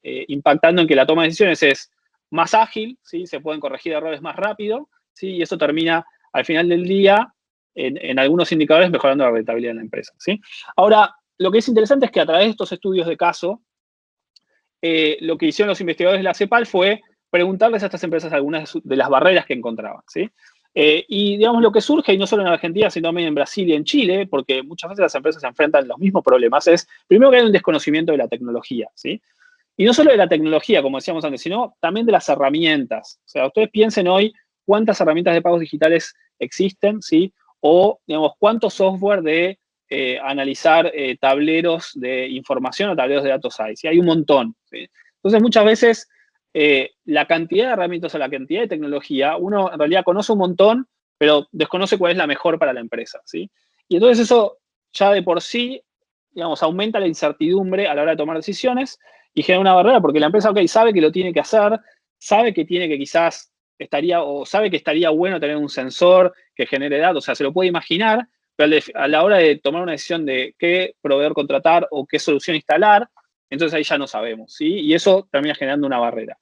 impactando en que la toma de decisiones es más ágil, ¿sí? Se pueden corregir errores más rápido, ¿sí? Y eso termina, al final del día, en algunos indicadores, mejorando la rentabilidad de la empresa, ¿sí? Ahora, lo que es interesante es que a través de estos estudios de caso, lo que hicieron los investigadores de la CEPAL fue preguntarles a estas empresas algunas de las barreras que encontraban, ¿sí? Y digamos, lo que surge, y no solo en Argentina, sino también en Brasil y en Chile, porque muchas veces las empresas se enfrentan a los mismos problemas, es primero que hay un desconocimiento de la tecnología, ¿sí? Y no solo de la tecnología, como decíamos antes, sino también de las herramientas. O sea, ustedes piensen hoy cuántas herramientas de pagos digitales existen, ¿sí? O, digamos, cuánto software de analizar tableros de información o tableros de datos hay. ¿Sí? Hay un montón, ¿sí? Entonces, muchas veces la cantidad de herramientas o la cantidad de tecnología, uno en realidad conoce un montón, pero desconoce cuál es la mejor para la empresa, ¿sí? Y entonces eso ya de por sí, digamos, aumenta la incertidumbre a la hora de tomar decisiones y genera una barrera porque la empresa, ok, sabe que lo tiene que hacer, sabe que tiene que quizás sabe que estaría bueno tener un sensor que genere datos, o sea, se lo puede imaginar, pero a la hora de tomar una decisión de qué proveedor contratar o qué solución instalar, entonces ahí ya no sabemos, ¿sí? Y eso termina generando una barrera.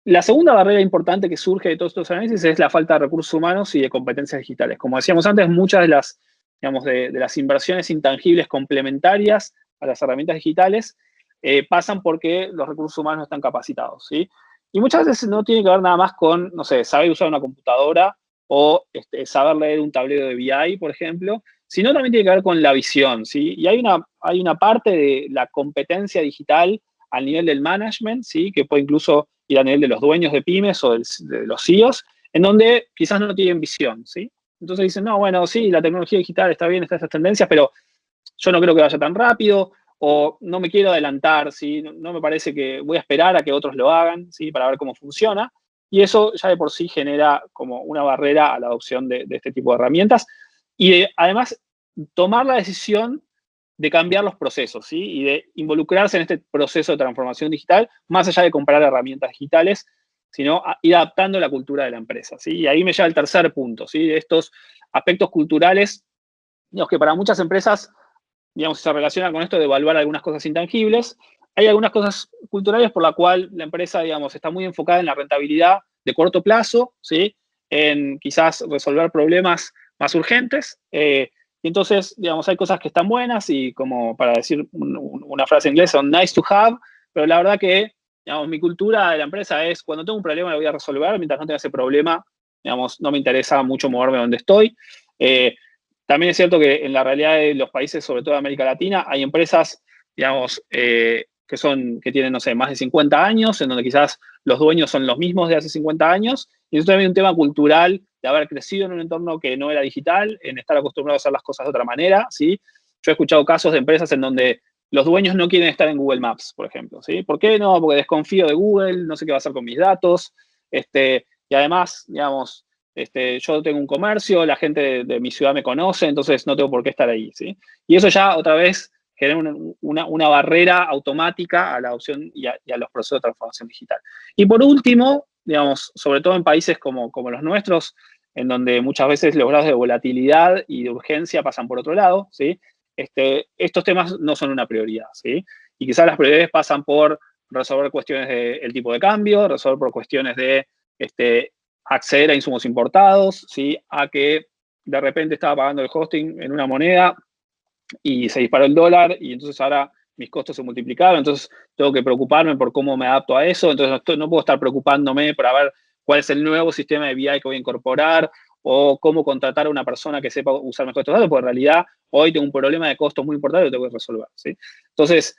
La segunda barrera importante que surge de todos estos análisis es la falta de recursos humanos y de competencias digitales. Como decíamos antes, muchas de las, digamos, de las inversiones intangibles complementarias a las herramientas digitales pasan porque los recursos humanos no están capacitados, ¿sí? Y muchas veces no tiene que ver nada más con, no sé, saber usar una computadora o saber leer un tablero de BI, por ejemplo, sino también tiene que ver con la visión, ¿sí? Y hay una parte de la competencia digital al nivel del management, ¿sí? Que puede incluso ir a nivel de los dueños de pymes o de los CEOs, en donde quizás no tienen visión, ¿sí? Entonces dicen, no, bueno, sí, la tecnología digital está bien, está estas tendencias, pero yo no creo que vaya tan rápido, o no me quiero adelantar, ¿sí? No me parece que voy a esperar a que otros lo hagan, ¿sí? Para ver cómo funciona. Y eso ya de por sí genera como una barrera a la adopción de este tipo de herramientas. Y además, tomar la decisión de cambiar los procesos, ¿sí? Y de involucrarse en este proceso de transformación digital, más allá de comprar herramientas digitales, sino ir adaptando la cultura de la empresa, ¿sí? Y ahí me lleva al tercer punto, ¿sí? Estos aspectos culturales digamos que para muchas empresas, digamos, se relaciona con esto de evaluar algunas cosas intangibles. Hay algunas cosas culturales por la cual la empresa, digamos, está muy enfocada en la rentabilidad de corto plazo, ¿sí? En quizás resolver problemas más urgentes. Y entonces, digamos, hay cosas que están buenas y, como para decir una frase en inglés, son nice to have, pero la verdad que, digamos, mi cultura de la empresa es, cuando tengo un problema lo voy a resolver, mientras no tenga ese problema, digamos, no me interesa mucho moverme donde estoy. También es cierto que en la realidad de los países, sobre todo de América Latina, hay empresas, digamos, que tienen, no sé, más de 50 años, en donde quizás los dueños son los mismos de hace 50 años, y eso también es un tema cultural de haber crecido en un entorno que no era digital, en estar acostumbrado a hacer las cosas de otra manera, ¿sí? Yo he escuchado casos de empresas en donde los dueños no quieren estar en Google Maps, por ejemplo, ¿sí? ¿Por qué no? Porque desconfío de Google, no sé qué va a hacer con mis datos, y además, digamos, yo tengo un comercio, la gente de mi ciudad me conoce, entonces no tengo por qué estar ahí, ¿sí? Y eso ya otra vez genera una barrera automática a la adopción y a los procesos de transformación digital. Y por último, digamos, sobre todo en países como los nuestros, en donde muchas veces los grados de volatilidad y de urgencia pasan por otro lado, ¿sí? Estos temas no son una prioridad, ¿sí? Y quizás las prioridades pasan por resolver cuestiones del tipo de cambio, resolver por cuestiones de acceder a insumos importados, ¿sí? A que de repente estaba pagando el hosting en una moneda y se disparó el dólar y entonces ahora mis costos se multiplicaron, entonces tengo que preocuparme por cómo me adapto a eso, entonces no puedo estar preocupándome para ver cuál es el nuevo sistema de BI que voy a incorporar o cómo contratar a una persona que sepa usar mejor estos datos, porque en realidad hoy tengo un problema de costos muy importante que tengo que resolver, ¿sí? Entonces,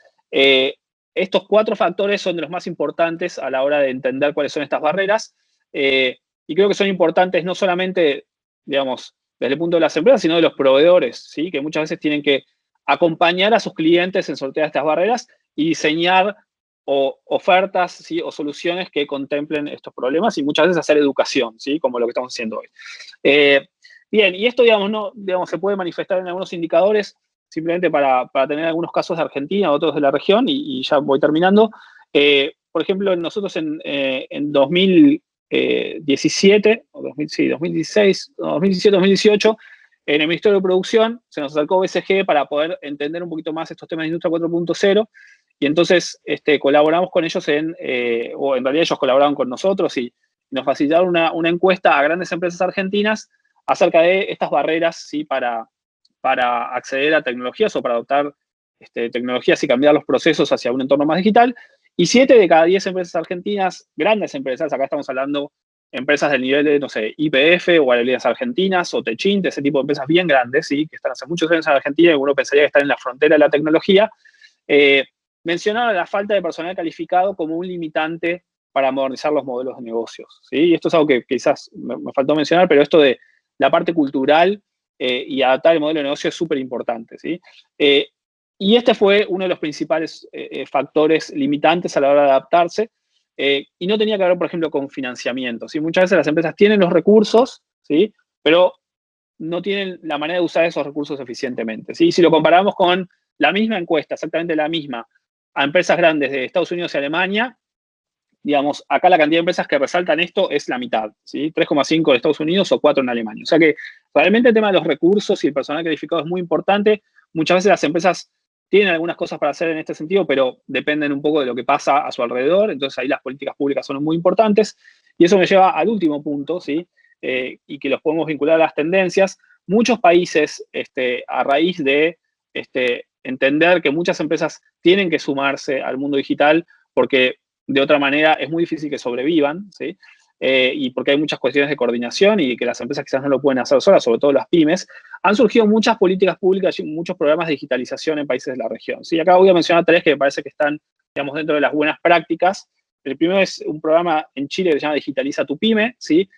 estos 4 factores son de los más importantes a la hora de entender cuáles son estas barreras, y creo que son importantes no solamente, digamos, desde el punto de las empresas, sino de los proveedores, ¿sí? Que muchas veces tienen que acompañar a sus clientes en sortear estas barreras y diseñar ofertas, ¿sí? O soluciones que contemplen estos problemas y muchas veces hacer educación, ¿sí? Como lo que estamos haciendo hoy. Bien, y esto, digamos, se puede manifestar en algunos indicadores, simplemente para tener algunos casos de Argentina, otros de la región, y ya voy terminando. Por ejemplo, nosotros en 2017, o 2016, 2017, 2018, en el Ministerio de Producción se nos acercó BCG para poder entender un poquito más estos temas de Industria 4.0, y entonces colaboramos con ellos o en realidad ellos colaboraron con nosotros y nos facilitaron una encuesta a grandes empresas argentinas acerca de estas barreras, ¿sí? Para acceder a tecnologías o para adoptar tecnologías y cambiar los procesos hacia un entorno más digital. Y 7 de cada 10 empresas argentinas, grandes empresas, acá estamos hablando empresas del nivel de, no sé, YPF o Aerolíneas Argentinas o Techint, ese tipo de empresas bien grandes, ¿sí? Que están hace muchos años en Argentina y uno pensaría que están en la frontera de la tecnología, mencionaron la falta de personal calificado como un limitante para modernizar los modelos de negocios, ¿sí? Y esto es algo que quizás me faltó mencionar, pero esto de la parte cultural y adaptar el modelo de negocio es súper importante, ¿sí? Y este fue uno de los principales factores limitantes a la hora de adaptarse, y no tenía que ver, por ejemplo, con financiamiento, ¿sí? Muchas veces las empresas tienen los recursos, ¿sí? Pero no tienen la manera de usar esos recursos eficientemente, ¿sí? Si lo comparamos con la misma encuesta, exactamente la misma, a empresas grandes de Estados Unidos y Alemania, digamos, acá la cantidad de empresas que resaltan esto es la mitad, ¿sí? 3,5 de Estados Unidos o 4 en Alemania. O sea que realmente el tema de los recursos y el personal calificado es muy importante. Muchas veces las empresas tienen algunas cosas para hacer en este sentido, pero dependen un poco de lo que pasa a su alrededor. Entonces ahí las políticas públicas son muy importantes. Y eso me lleva al último punto, ¿sí? Y que los podemos vincular a las tendencias. Muchos países, a raíz de entender que muchas empresas tienen que sumarse al mundo digital porque de otra manera es muy difícil que sobrevivan, ¿sí? Y porque hay muchas cuestiones de coordinación y que las empresas quizás no lo pueden hacer solas, sobre todo las pymes, han surgido muchas políticas públicas y muchos programas de digitalización en países de la región, ¿sí? Acá voy a mencionar 3 que me parece que están, digamos, dentro de las buenas prácticas. El primero es un programa en Chile que se llama Digitaliza tu Pyme, ¿sí?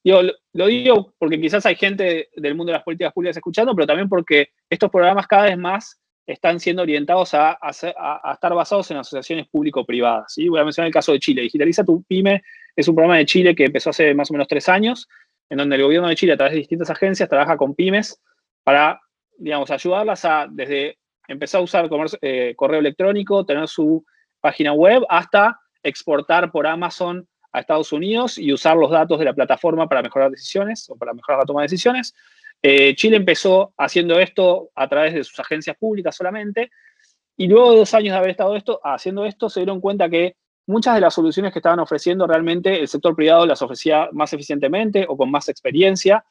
Lo digo porque quizás hay gente del mundo de las políticas públicas escuchando, pero también porque estos programas cada vez más están siendo orientados a estar basados en asociaciones público-privadas, ¿sí? Voy a mencionar el caso de Chile. Digitaliza tu Pyme es un programa de Chile que empezó hace más o menos 3 años, en donde el gobierno de Chile, a través de distintas agencias, trabaja con pymes para, digamos, ayudarlas a, desde empezar a usar correo electrónico, tener su página web, hasta exportar por Amazon a Estados Unidos y usar los datos de la plataforma para mejorar decisiones o para mejorar la toma de decisiones. Chile empezó haciendo esto a través de sus agencias públicas solamente, y luego de 2 años de haber estado haciendo esto, se dieron cuenta que muchas de las soluciones que estaban ofreciendo realmente el sector privado las ofrecía más eficientemente o con más experiencia,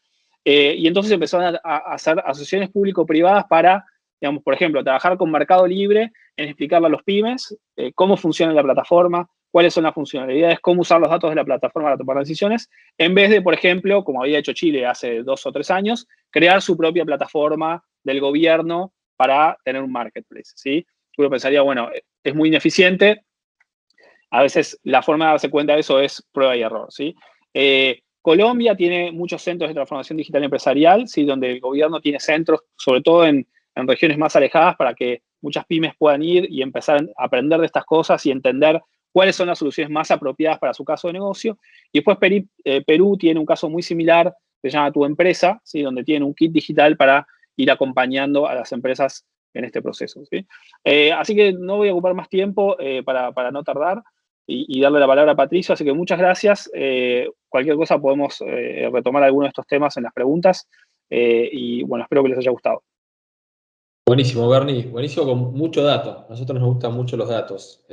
y entonces empezaron a hacer asociaciones público-privadas para, digamos, por ejemplo, trabajar con Mercado Libre en explicarle a los pymes cómo funciona la plataforma, cuáles son las funcionalidades, cómo usar los datos de la plataforma para tomar decisiones, en vez de, por ejemplo, como había hecho Chile hace 2 o 3 años, crear su propia plataforma del gobierno para tener un marketplace, ¿sí? Uno pensaría, bueno, es muy ineficiente. A veces la forma de darse cuenta de eso es prueba y error, ¿sí? Colombia tiene muchos centros de transformación digital empresarial, ¿sí? Donde el gobierno tiene centros, sobre todo en regiones más alejadas, para que muchas pymes puedan ir y empezar a aprender de estas cosas y entender cuáles son las soluciones más apropiadas para su caso de negocio. Y después Perú tiene un caso muy similar, que se llama Tu Empresa, ¿sí? Donde tiene un kit digital para ir acompañando a las empresas en este proceso, ¿sí? Así que no voy a ocupar más tiempo para no tardar y darle la palabra a Patricio, así que muchas gracias. Cualquier cosa podemos retomar algunos de estos temas en las preguntas y bueno, espero que les haya gustado. Buenísimo, Bernie, buenísimo con mucho dato. A nosotros nos gustan mucho los datos.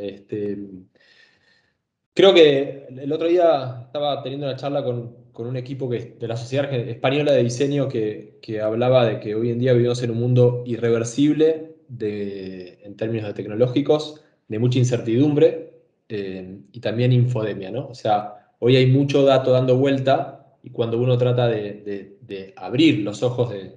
Creo que el otro día estaba teniendo una charla con un equipo de la Sociedad Española de Diseño que hablaba de que hoy en día vivimos en un mundo irreversible en términos de tecnológicos, de mucha incertidumbre y también infodemia, ¿no? O sea, hoy hay mucho dato dando vuelta y cuando uno trata de abrir los ojos de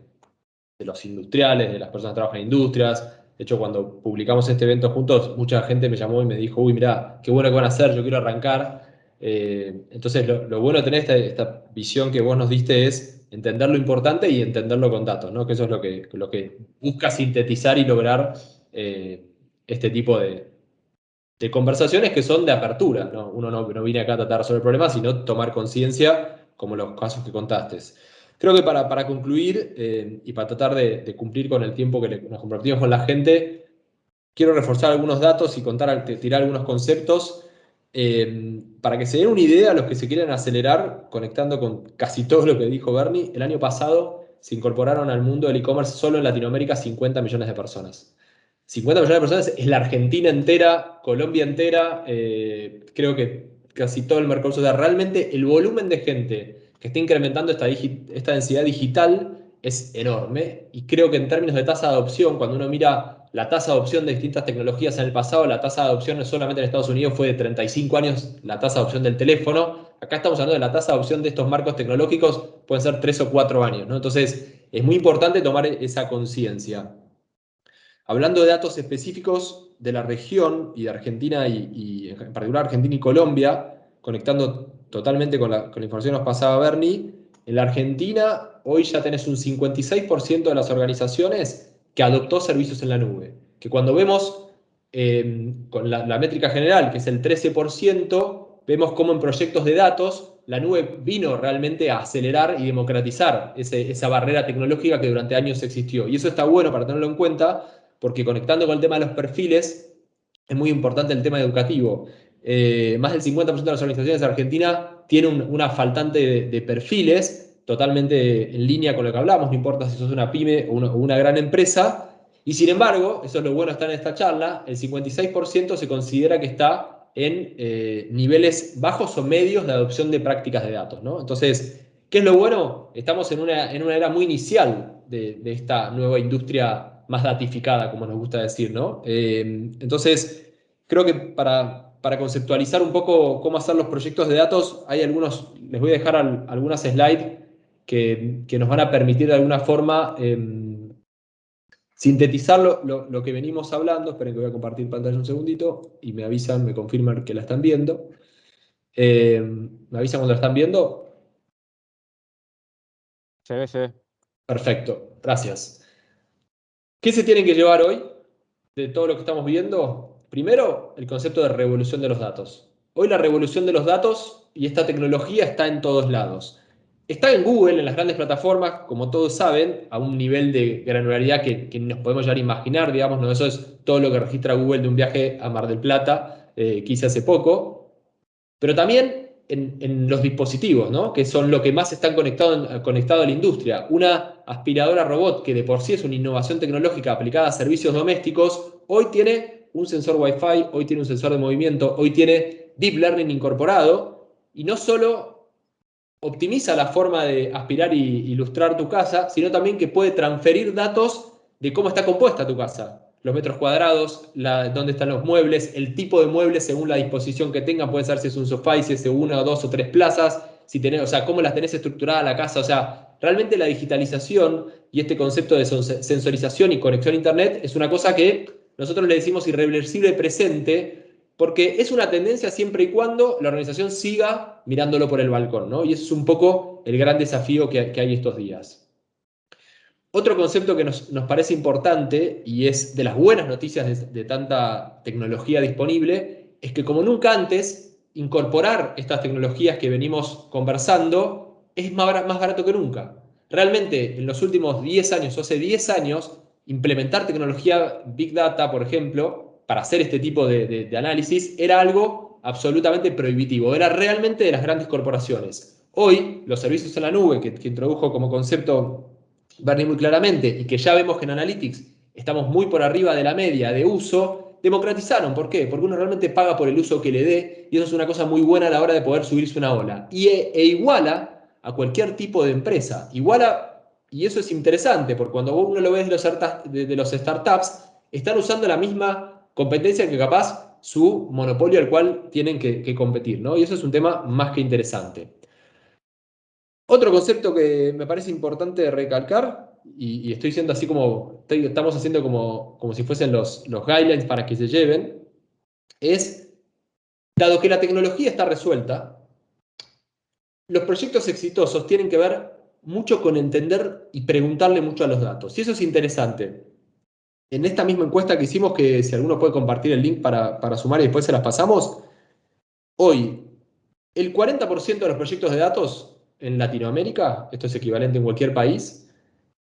los industriales, de las personas que trabajan en industrias. De hecho, cuando publicamos este evento juntos, mucha gente me llamó y me dijo, uy, mirá, qué bueno que van a hacer, yo quiero arrancar. Entonces, lo bueno de tener esta visión que vos nos diste es entender lo importante y entenderlo con datos, ¿no? Que eso es lo que busca sintetizar y lograr este tipo de conversaciones que son de apertura, ¿no? Uno no viene acá a tratar sobre el problema, sino tomar conciencia, como los casos que contaste. Creo que para concluir y para tratar de cumplir con el tiempo que nos compartimos con la gente, quiero reforzar algunos datos y tirar algunos conceptos para que se den una idea a los que se quieran acelerar, conectando con casi todo lo que dijo Bernie. El año pasado se incorporaron al mundo del e-commerce solo en Latinoamérica 50 millones de personas. 50 millones de personas es la Argentina entera, Colombia entera, creo que casi todo el mercado. O sea, realmente el volumen de gente que está incrementando esta densidad digital es enorme. Y creo que en términos de tasa de adopción, cuando uno mira la tasa de adopción de distintas tecnologías en el pasado, la tasa de adopción no solamente en Estados Unidos fue de 35 años, la tasa de adopción del teléfono. Acá estamos hablando de la tasa de adopción de estos marcos tecnológicos, pueden ser 3 o 4 años, ¿no? Entonces, es muy importante tomar esa conciencia. Hablando de datos específicos de la región y de Argentina y en particular Argentina y Colombia, conectando totalmente con la información que nos pasaba Bernie, en la Argentina hoy ya tenés un 56% de las organizaciones que adoptó servicios en la nube. Que cuando vemos con la métrica general, que es el 13%, vemos cómo en proyectos de datos la nube vino realmente a acelerar y democratizar esa barrera tecnológica que durante años existió. Y eso está bueno para tenerlo en cuenta, porque conectando con el tema de los perfiles, es muy importante el tema educativo. Más del 50% de las organizaciones de Argentina tienen una faltante de perfiles, totalmente en línea con lo que hablamos, no importa si sos una pyme o una gran empresa. Y sin embargo, eso es lo bueno de estar en esta charla, el 56% se considera que está en niveles bajos o medios de adopción de prácticas de datos, ¿no? Entonces, ¿qué es lo bueno? Estamos en una era muy inicial de esta nueva industria más datificada, como nos gusta decir, ¿no? Entonces, creo que para conceptualizar un poco cómo hacer los proyectos de datos, hay algunos, les voy a dejar algunas slides que nos van a permitir de alguna forma sintetizar lo que venimos hablando. Esperen que voy a compartir pantalla un segundito y me avisan, me confirman que la están viendo. ¿Me avisan cuando la están viendo? Se ve. Perfecto, gracias. ¿Qué se tienen que llevar hoy de todo lo que estamos viendo? Primero, el concepto de revolución de los datos. Hoy la revolución de los datos y esta tecnología está en todos lados. Está en Google, en las grandes plataformas, como todos saben, a un nivel de granularidad que nos podemos llegar a imaginar, digamos, ¿no? Eso es todo lo que registra Google de un viaje a Mar del Plata que hice hace poco. Pero también en los dispositivos, ¿no? Que son lo que más están conectado a la industria. Una aspiradora robot, que de por sí es una innovación tecnológica aplicada a servicios domésticos, hoy tiene un sensor Wi-Fi, hoy tiene un sensor de movimiento, hoy tiene Deep Learning incorporado, y no solo optimiza la forma de aspirar y ilustrar tu casa, sino también que puede transferir datos de cómo está compuesta tu casa. Los metros cuadrados, dónde están los muebles, el tipo de muebles según la disposición que tengan, puede ser si es un sofá y si es una, dos o tres plazas, si tenés, o sea, cómo las tenés estructurada la casa, o sea, realmente la digitalización y este concepto de sensorización y conexión a Internet es una cosa que nosotros le decimos irreversible presente, porque es una tendencia siempre y cuando la organización siga mirándolo por el balcón, ¿no? Y ese es un poco el gran desafío que hay estos días. Otro concepto que nos parece importante, y es de las buenas noticias de tanta tecnología disponible, es que como nunca antes, incorporar estas tecnologías que venimos conversando es más barato que nunca. Realmente, en los últimos 10 años, o hace 10 años, implementar tecnología Big Data, por ejemplo, para hacer este tipo de análisis, era algo absolutamente prohibitivo. Era realmente de las grandes corporaciones. Hoy, los servicios en la nube, que introdujo como concepto Bernie muy claramente, y que ya vemos que en Analytics estamos muy por arriba de la media de uso, democratizaron. ¿Por qué? Porque uno realmente paga por el uso que le dé, y eso es una cosa muy buena a la hora de poder subirse una ola. E iguala a cualquier tipo de empresa. Y eso es interesante, porque cuando uno lo ve de los startups, están usando la misma competencia que capaz su monopolio al cual tienen que competir, ¿no? Y eso es un tema más que interesante. Otro concepto que me parece importante recalcar, y estoy siendo así como, estamos haciendo como si fuesen los guidelines para que se lleven, es, dado que la tecnología está resuelta, los proyectos exitosos tienen que ver mucho con entender y preguntarle mucho a los datos. Y eso es interesante. En esta misma encuesta que hicimos, que si alguno puede compartir el link para sumar y después se las pasamos, hoy el 40% de los proyectos de datos en Latinoamérica, esto es equivalente en cualquier país,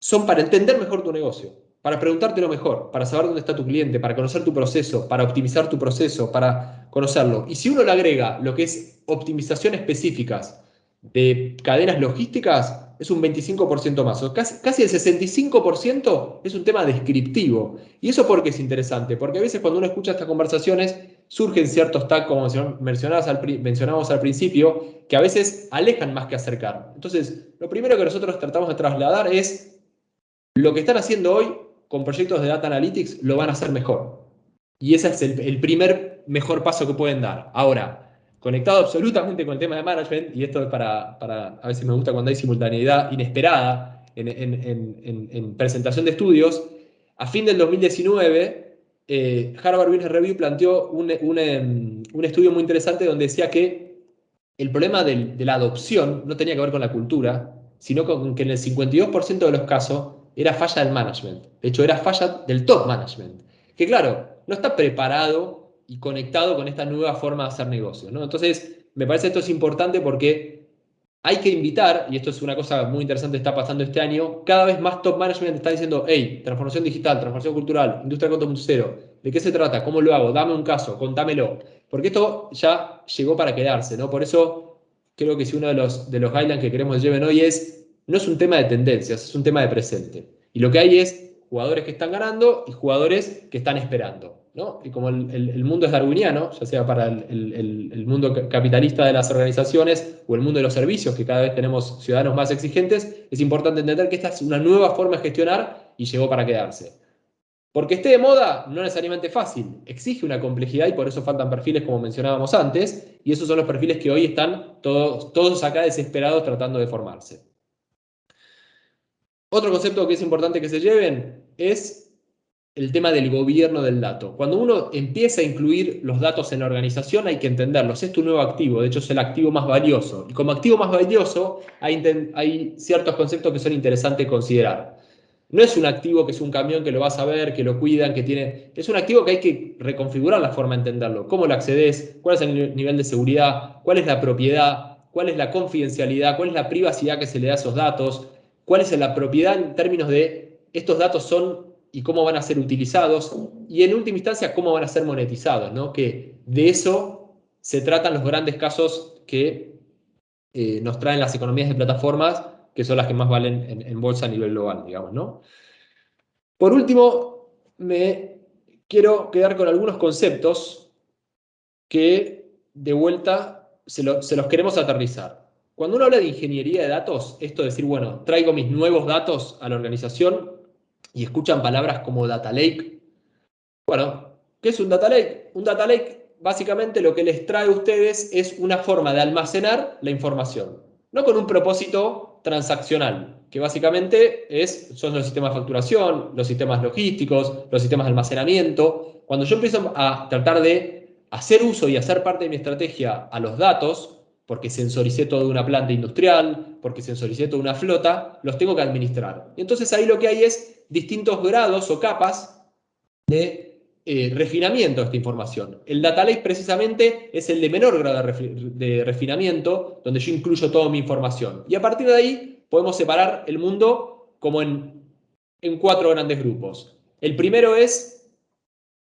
son para entender mejor tu negocio, para preguntártelo mejor, para saber dónde está tu cliente, para conocer tu proceso, para optimizar tu proceso, para conocerlo. Y si uno le agrega lo que es optimización específicas de cadenas logísticas, es un 25% más. O casi el 65% es un tema descriptivo. ¿Y eso por qué es interesante? Porque a veces cuando uno escucha estas conversaciones surgen ciertos tags, como mencionábamos al principio, que a veces alejan más que acercar. Entonces, lo primero que nosotros tratamos de trasladar es lo que están haciendo hoy con proyectos de Data Analytics lo van a hacer mejor. Y ese es el primer mejor paso que pueden dar. Ahora, conectado absolutamente con el tema de management, y esto es a veces me gusta cuando hay simultaneidad inesperada en presentación de estudios, a fin del 2019, Harvard Business Review planteó un estudio muy interesante donde decía que el problema de la adopción no tenía que ver con la cultura, sino con que en el 52% de los casos era falla del management. De hecho, era falla del top management. Que claro, no está preparado y conectado con esta nueva forma de hacer negocio, ¿no? Entonces, me parece esto es importante porque hay que invitar, y esto es una cosa muy interesante que está pasando este año, cada vez más top management está diciendo, hey, transformación digital, transformación cultural, industria 4.0, ¿de qué se trata? ¿Cómo lo hago? Dame un caso, contámelo. Porque esto ya llegó para quedarse, ¿no? Por eso creo que si uno de los guidelines que queremos que lleven hoy no es un tema de tendencias, es un tema de presente. Y lo que hay es jugadores que están ganando y jugadores que están esperando, ¿no? Y como el mundo es darwiniano, ya sea para el mundo capitalista de las organizaciones o el mundo de los servicios, que cada vez tenemos ciudadanos más exigentes, es importante entender que esta es una nueva forma de gestionar y llegó para quedarse. Porque esté de moda, no necesariamente fácil, exige una complejidad y por eso faltan perfiles como mencionábamos antes, y esos son los perfiles que hoy están todos acá desesperados tratando de formarse. Otro concepto que es importante que se lleven es el tema del gobierno del dato. Cuando uno empieza a incluir los datos en la organización hay que entenderlos, es tu nuevo activo, de hecho es el activo más valioso. Y como activo más valioso hay ciertos conceptos que son interesantes considerar. No es un activo que es un camión que lo vas a ver, que lo cuidan, que tiene... Es un activo que hay que reconfigurar la forma de entenderlo. ¿Cómo lo accedes? ¿Cuál es el nivel de seguridad? ¿Cuál es la propiedad? ¿Cuál es la confidencialidad? ¿Cuál es la privacidad que se le da a esos datos? ¿Cuál es la propiedad en términos de estos datos son y cómo van a ser utilizados? Y en última instancia, cómo van a ser monetizados, ¿no? Que de eso se tratan los grandes casos que nos traen las economías de plataformas, que son las que más valen en bolsa a nivel global, digamos, ¿no? Por último, me quiero quedar con algunos conceptos que, de vuelta, se los queremos aterrizar. Cuando uno habla de ingeniería de datos, esto de decir, bueno, traigo mis nuevos datos a la organización y escuchan palabras como data lake. Bueno, ¿qué es un data lake? Un data lake, básicamente, lo que les trae a ustedes es una forma de almacenar la información, no con un propósito transaccional, que básicamente son los sistemas de facturación, los sistemas logísticos, los sistemas de almacenamiento. Cuando yo empiezo a tratar de hacer uso y hacer parte de mi estrategia a los datos, porque sensoricé toda una planta industrial, porque sensoricé toda una flota, los tengo que administrar. Y entonces ahí lo que hay es distintos grados o capas de refinamiento de esta información. El data lake precisamente es el de menor grado de refinamiento, donde yo incluyo toda mi información. Y a partir de ahí podemos separar el mundo como en 4 grandes grupos. El primero es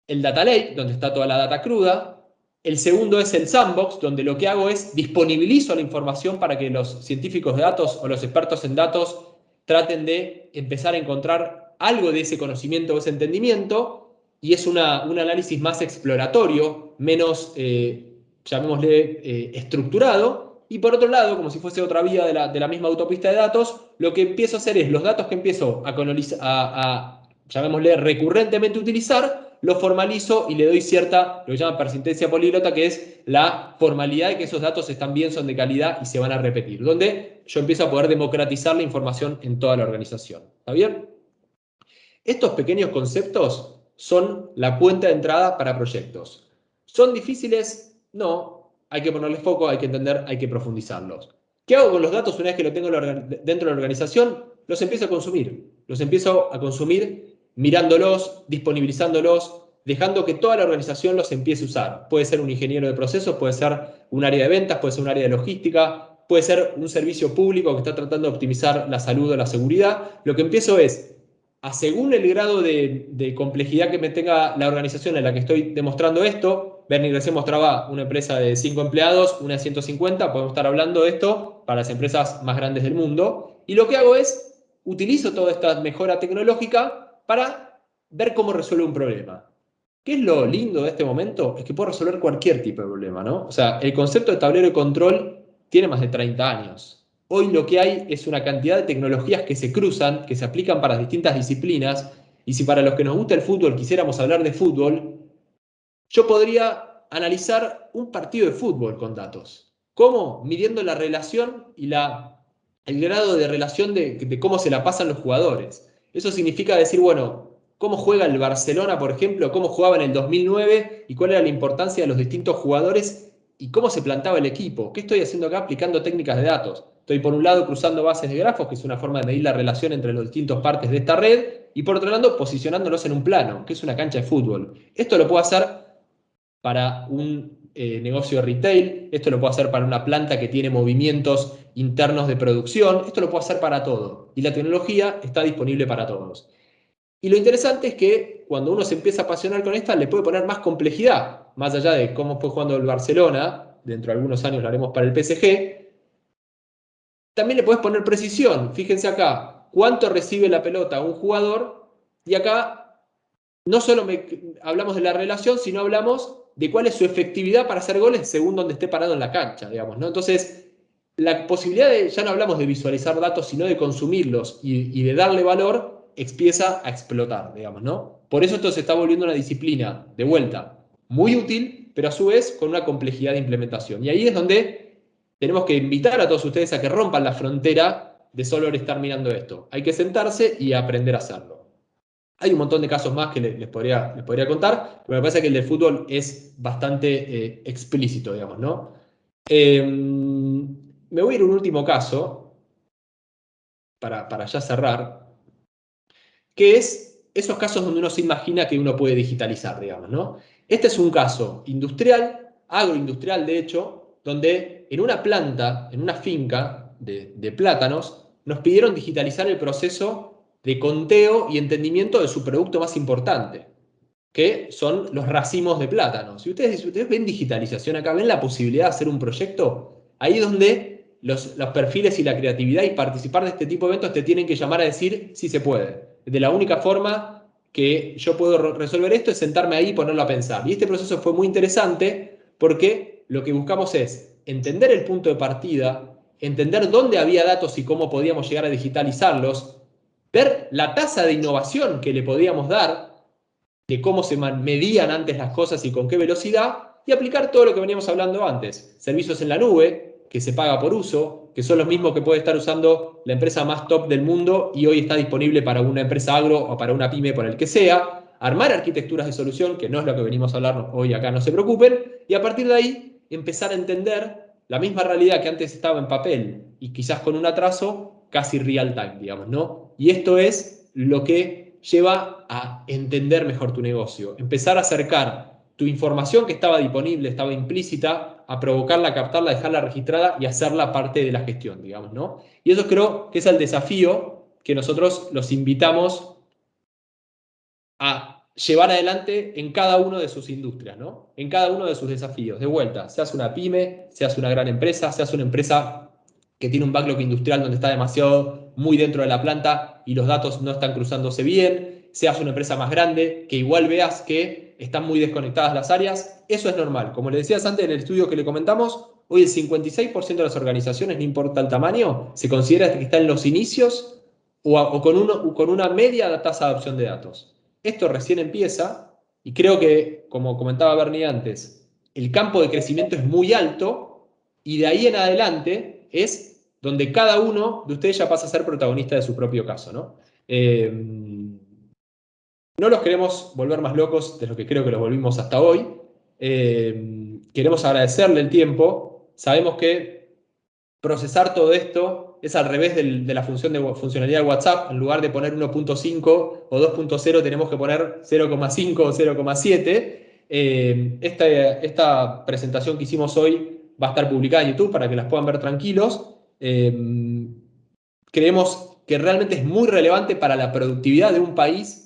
el data lake, donde está toda la data cruda. El segundo es el sandbox, donde lo que hago es disponibilizo la información para que los científicos de datos o los expertos en datos traten de empezar a encontrar algo de ese conocimiento o ese entendimiento. Y es un análisis más exploratorio, menos, llamémosle, estructurado. Y por otro lado, como si fuese otra vía de la misma autopista de datos, lo que empiezo a hacer es los datos que empiezo a llamémosle, recurrentemente utilizar, los formalizo y le doy cierta, lo que llaman persistencia políglota, que es la formalidad de que esos datos están bien, son de calidad y se van a repetir. Donde yo empiezo a poder democratizar la información en toda la organización. ¿Está bien? Estos pequeños conceptos son la puerta de entrada para proyectos. ¿Son difíciles? No. Hay que ponerles foco, hay que entender, hay que profundizarlos. ¿Qué hago con los datos una vez que los tengo dentro de la organización? Los empiezo a consumir. Los empiezo a consumir mirándolos, disponibilizándolos, dejando que toda la organización los empiece a usar. Puede ser un ingeniero de procesos, puede ser un área de ventas, puede ser un área de logística, puede ser un servicio público que está tratando de optimizar la salud o la seguridad. Lo que empiezo es, según el grado de complejidad que me tenga la organización en la que estoy demostrando esto, Bernie recién mostraba una empresa de 5 empleados, una de 150, podemos estar hablando de esto para las empresas más grandes del mundo, y lo que hago es, utilizo toda esta mejora tecnológica para ver cómo resuelve un problema. ¿Qué es lo lindo de este momento? Es que puedo resolver cualquier tipo de problema, ¿no? O sea, el concepto de tablero de control tiene más de 30 años. Hoy lo que hay es una cantidad de tecnologías que se cruzan, que se aplican para distintas disciplinas, y si para los que nos gusta el fútbol quisiéramos hablar de fútbol, yo podría analizar un partido de fútbol con datos. ¿Cómo? Midiendo la relación y el grado de relación de cómo se la pasan los jugadores. Eso significa decir, bueno, cómo juega el Barcelona, por ejemplo, cómo jugaba en el 2009 y cuál era la importancia de los distintos jugadores y cómo se plantaba el equipo. ¿Qué estoy haciendo acá? Aplicando técnicas de datos. Estoy por un lado cruzando bases de grafos, que es una forma de medir la relación entre las distintas partes de esta red, y por otro lado posicionándolos en un plano, que es una cancha de fútbol. Esto lo puedo hacer para un negocio de retail, esto lo puedo hacer para una planta que tiene movimientos internos de producción, esto lo puedo hacer para todo. Y la tecnología está disponible para todos. Y lo interesante es que cuando uno se empieza a apasionar con esta, le puede poner más complejidad, más allá de cómo fue jugando el Barcelona, dentro de algunos años lo haremos para el PSG, también le puedes poner precisión. Fíjense acá, cuánto recibe la pelota un jugador, y acá no solo hablamos de la relación, sino hablamos de cuál es su efectividad para hacer goles según donde esté parado en la cancha, digamos, ¿no? Entonces, la posibilidad ya no hablamos de visualizar datos, sino de consumirlos y de darle valor, empieza a explotar, digamos, ¿no? Por eso esto se está volviendo una disciplina, de vuelta, muy útil, pero a su vez con una complejidad de implementación. Y ahí es donde tenemos que invitar a todos ustedes a que rompan la frontera de solo estar mirando esto. Hay que sentarse y aprender a hacerlo. Hay un montón de casos más que les podría contar, pero me parece que el del fútbol es bastante explícito, digamos, ¿no? Me voy a ir a un último caso, para ya cerrar, que es esos casos donde uno se imagina que uno puede digitalizar, digamos, ¿no? Este es un caso industrial, agroindustrial de hecho, donde en una planta, en una finca de plátanos, nos pidieron digitalizar el proceso de conteo y entendimiento de su producto más importante, que son los racimos de plátanos. Si ustedes ven digitalización acá, ven la posibilidad de hacer un proyecto, ahí es donde los perfiles y la creatividad y participar de este tipo de eventos te tienen que llamar a decir si se puede. De la única forma que yo puedo resolver esto es sentarme ahí y ponerlo a pensar. Y este proceso fue muy interesante porque lo que buscamos es entender el punto de partida, entender dónde había datos y cómo podíamos llegar a digitalizarlos, ver la tasa de innovación que le podíamos dar, de cómo se medían antes las cosas y con qué velocidad, y aplicar todo lo que veníamos hablando antes. Servicios en la nube, que se paga por uso, que son los mismos que puede estar usando la empresa más top del mundo y hoy está disponible para una empresa agro o para una pyme, por el que sea. Armar arquitecturas de solución, que no es lo que venimos a hablar hoy acá, no se preocupen. Y a partir de ahí, empezar a entender la misma realidad que antes estaba en papel y quizás con un atraso casi real time, digamos, ¿no? Y esto es lo que lleva a entender mejor tu negocio. Empezar a acercar tu información que estaba disponible, estaba implícita, a provocarla, a captarla, a dejarla registrada y hacerla parte de la gestión, digamos, ¿no? Y eso creo que es el desafío que nosotros los invitamos a llevar adelante en cada uno de sus industrias, ¿no? En cada uno de sus desafíos. De vuelta, seas una pyme, seas una gran empresa, seas una empresa que tiene un backlog industrial donde está demasiado muy dentro de la planta y los datos no están cruzándose bien, seas una empresa más grande, que igual veas que están muy desconectadas las áreas, eso es normal. Como le decías antes en el estudio que le comentamos, hoy el 56% de las organizaciones, no importa el tamaño, se considera que está en los inicios o con una media tasa de adopción de datos. Esto recién empieza y creo que, como comentaba Bernie antes, el campo de crecimiento es muy alto y de ahí en adelante es donde cada uno de ustedes ya pasa a ser protagonista de su propio caso, ¿no? No los queremos volver más locos de lo que creo que los volvimos hasta hoy. Queremos agradecerle el tiempo. Sabemos que procesar todo esto es al revés de la funcionalidad de WhatsApp. En lugar de poner 1.5 o 2.0 tenemos que poner 0.5 o 0.7. Esta presentación que hicimos hoy va a estar publicada en YouTube para que las puedan ver tranquilos. Creemos que realmente es muy relevante para la productividad de un país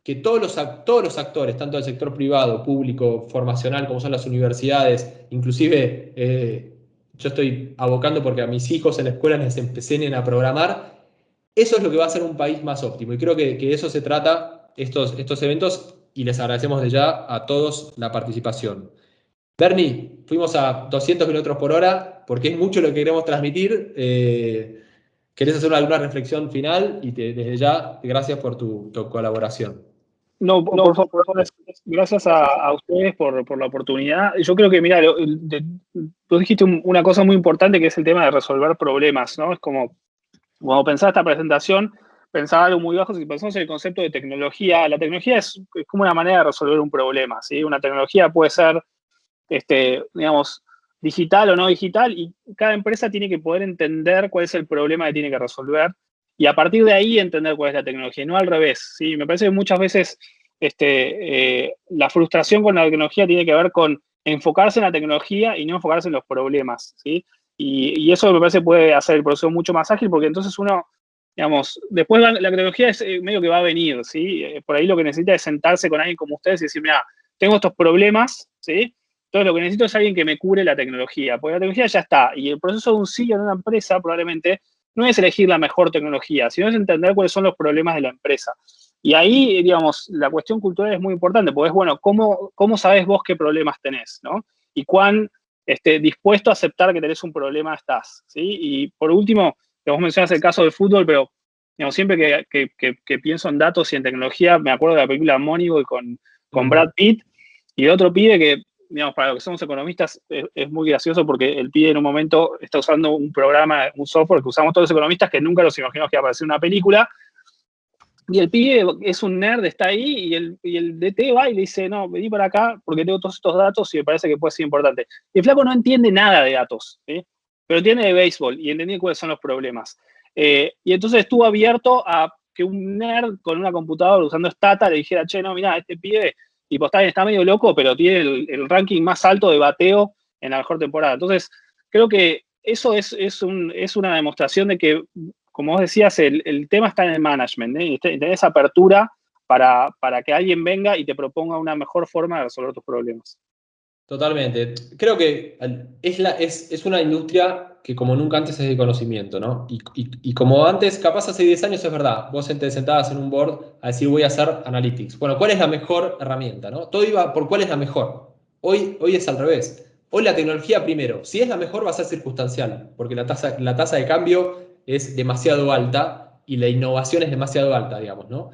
que todos los actores, tanto del sector privado, público, formacional, como son las universidades, inclusive yo estoy abocando porque a mis hijos en la escuela les enseñen a programar, eso es lo que va a hacer un país más óptimo. Y creo que de eso se trata estos eventos y les agradecemos de ya a todos la participación. Bernie, fuimos a 200 kilómetros por hora porque es mucho lo que queremos transmitir. ¿Querés hacer alguna reflexión final? Y desde ya, gracias por tu colaboración. No, por favor, gracias a ustedes por la oportunidad. Yo creo que, mira, tú dijiste una cosa muy importante que es el tema de resolver problemas, ¿no? Es como, cuando pensaba esta presentación, pensaba algo muy bajo. Si pensamos en el concepto de tecnología, la tecnología es como una manera de resolver un problema, ¿sí? Una tecnología puede ser, digamos, digital o no digital, y cada empresa tiene que poder entender cuál es el problema que tiene que resolver y a partir de ahí entender cuál es la tecnología, no al revés, ¿sí? Me parece que muchas veces la frustración con la tecnología tiene que ver con enfocarse en la tecnología y no enfocarse en los problemas, ¿sí? Y eso me parece que puede hacer el proceso mucho más ágil porque entonces uno, digamos, después la tecnología es medio que va a venir, ¿sí? Por ahí lo que necesita es sentarse con alguien como ustedes y decir, mira, tengo estos problemas, ¿sí? Entonces lo que necesito es alguien que me cure la tecnología, porque la tecnología ya está. Y el proceso de un CEO en una empresa probablemente no es elegir la mejor tecnología, sino es entender cuáles son los problemas de la empresa. Y ahí, digamos, la cuestión cultural es muy importante, porque es, bueno, ¿cómo sabés vos qué problemas tenés, ¿no? Y cuán dispuesto a aceptar que tenés un problema estás, ¿sí? Y por último, vos mencionas el caso del fútbol, pero digamos, siempre que pienso en datos y en tecnología, me acuerdo de la película Moneyball con Brad Pitt y de otro pibe que, digamos, para los que somos economistas es muy gracioso porque el pibe en un momento está usando un programa, un software que usamos todos los economistas que nunca nos imaginamos que iba a aparecer en una película. Y el pibe es un nerd, está ahí, y el DT va y le dice, no, vení para acá porque tengo todos estos datos y me parece que puede ser importante. Y el flaco no entiende nada de datos, ¿sí? Pero entiende de béisbol y entendía cuáles son los problemas. Y entonces estuvo abierto a que un nerd con una computadora usando Stata le dijera, che, no, mirá, este pibe tipo, está medio loco, pero tiene el ranking más alto de bateo en la mejor temporada. Entonces, creo que eso es una demostración de que, como vos decías, el tema está en el management, ¿eh? Y tenés apertura para que alguien venga y te proponga una mejor forma de resolver tus problemas. Totalmente. Creo que es una industria que como nunca antes es de conocimiento, ¿no? Y como antes, capaz hace 10 años es verdad, vos te sentabas en un board a decir voy a hacer analytics. Bueno, ¿cuál es la mejor herramienta, no? Todo iba por cuál es la mejor. Hoy es al revés. Hoy la tecnología primero. Si es la mejor va a ser circunstancial, porque la tasa de cambio es demasiado alta y la innovación es demasiado alta, digamos, ¿no?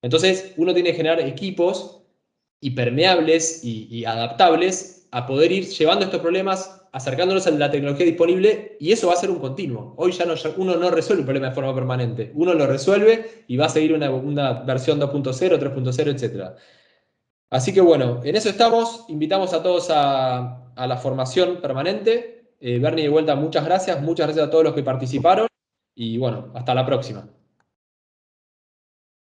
Entonces, uno tiene que generar equipos impermeables y adaptables a poder ir llevando estos problemas, acercándonos a la tecnología disponible, y eso va a ser un continuo. Hoy uno no resuelve el problema de forma permanente, uno lo resuelve y va a seguir una versión 2.0, 3.0, etc. Así que bueno, en eso estamos, invitamos a todos a la formación permanente. Bernie, de vuelta, muchas gracias a todos los que participaron y bueno, hasta la próxima.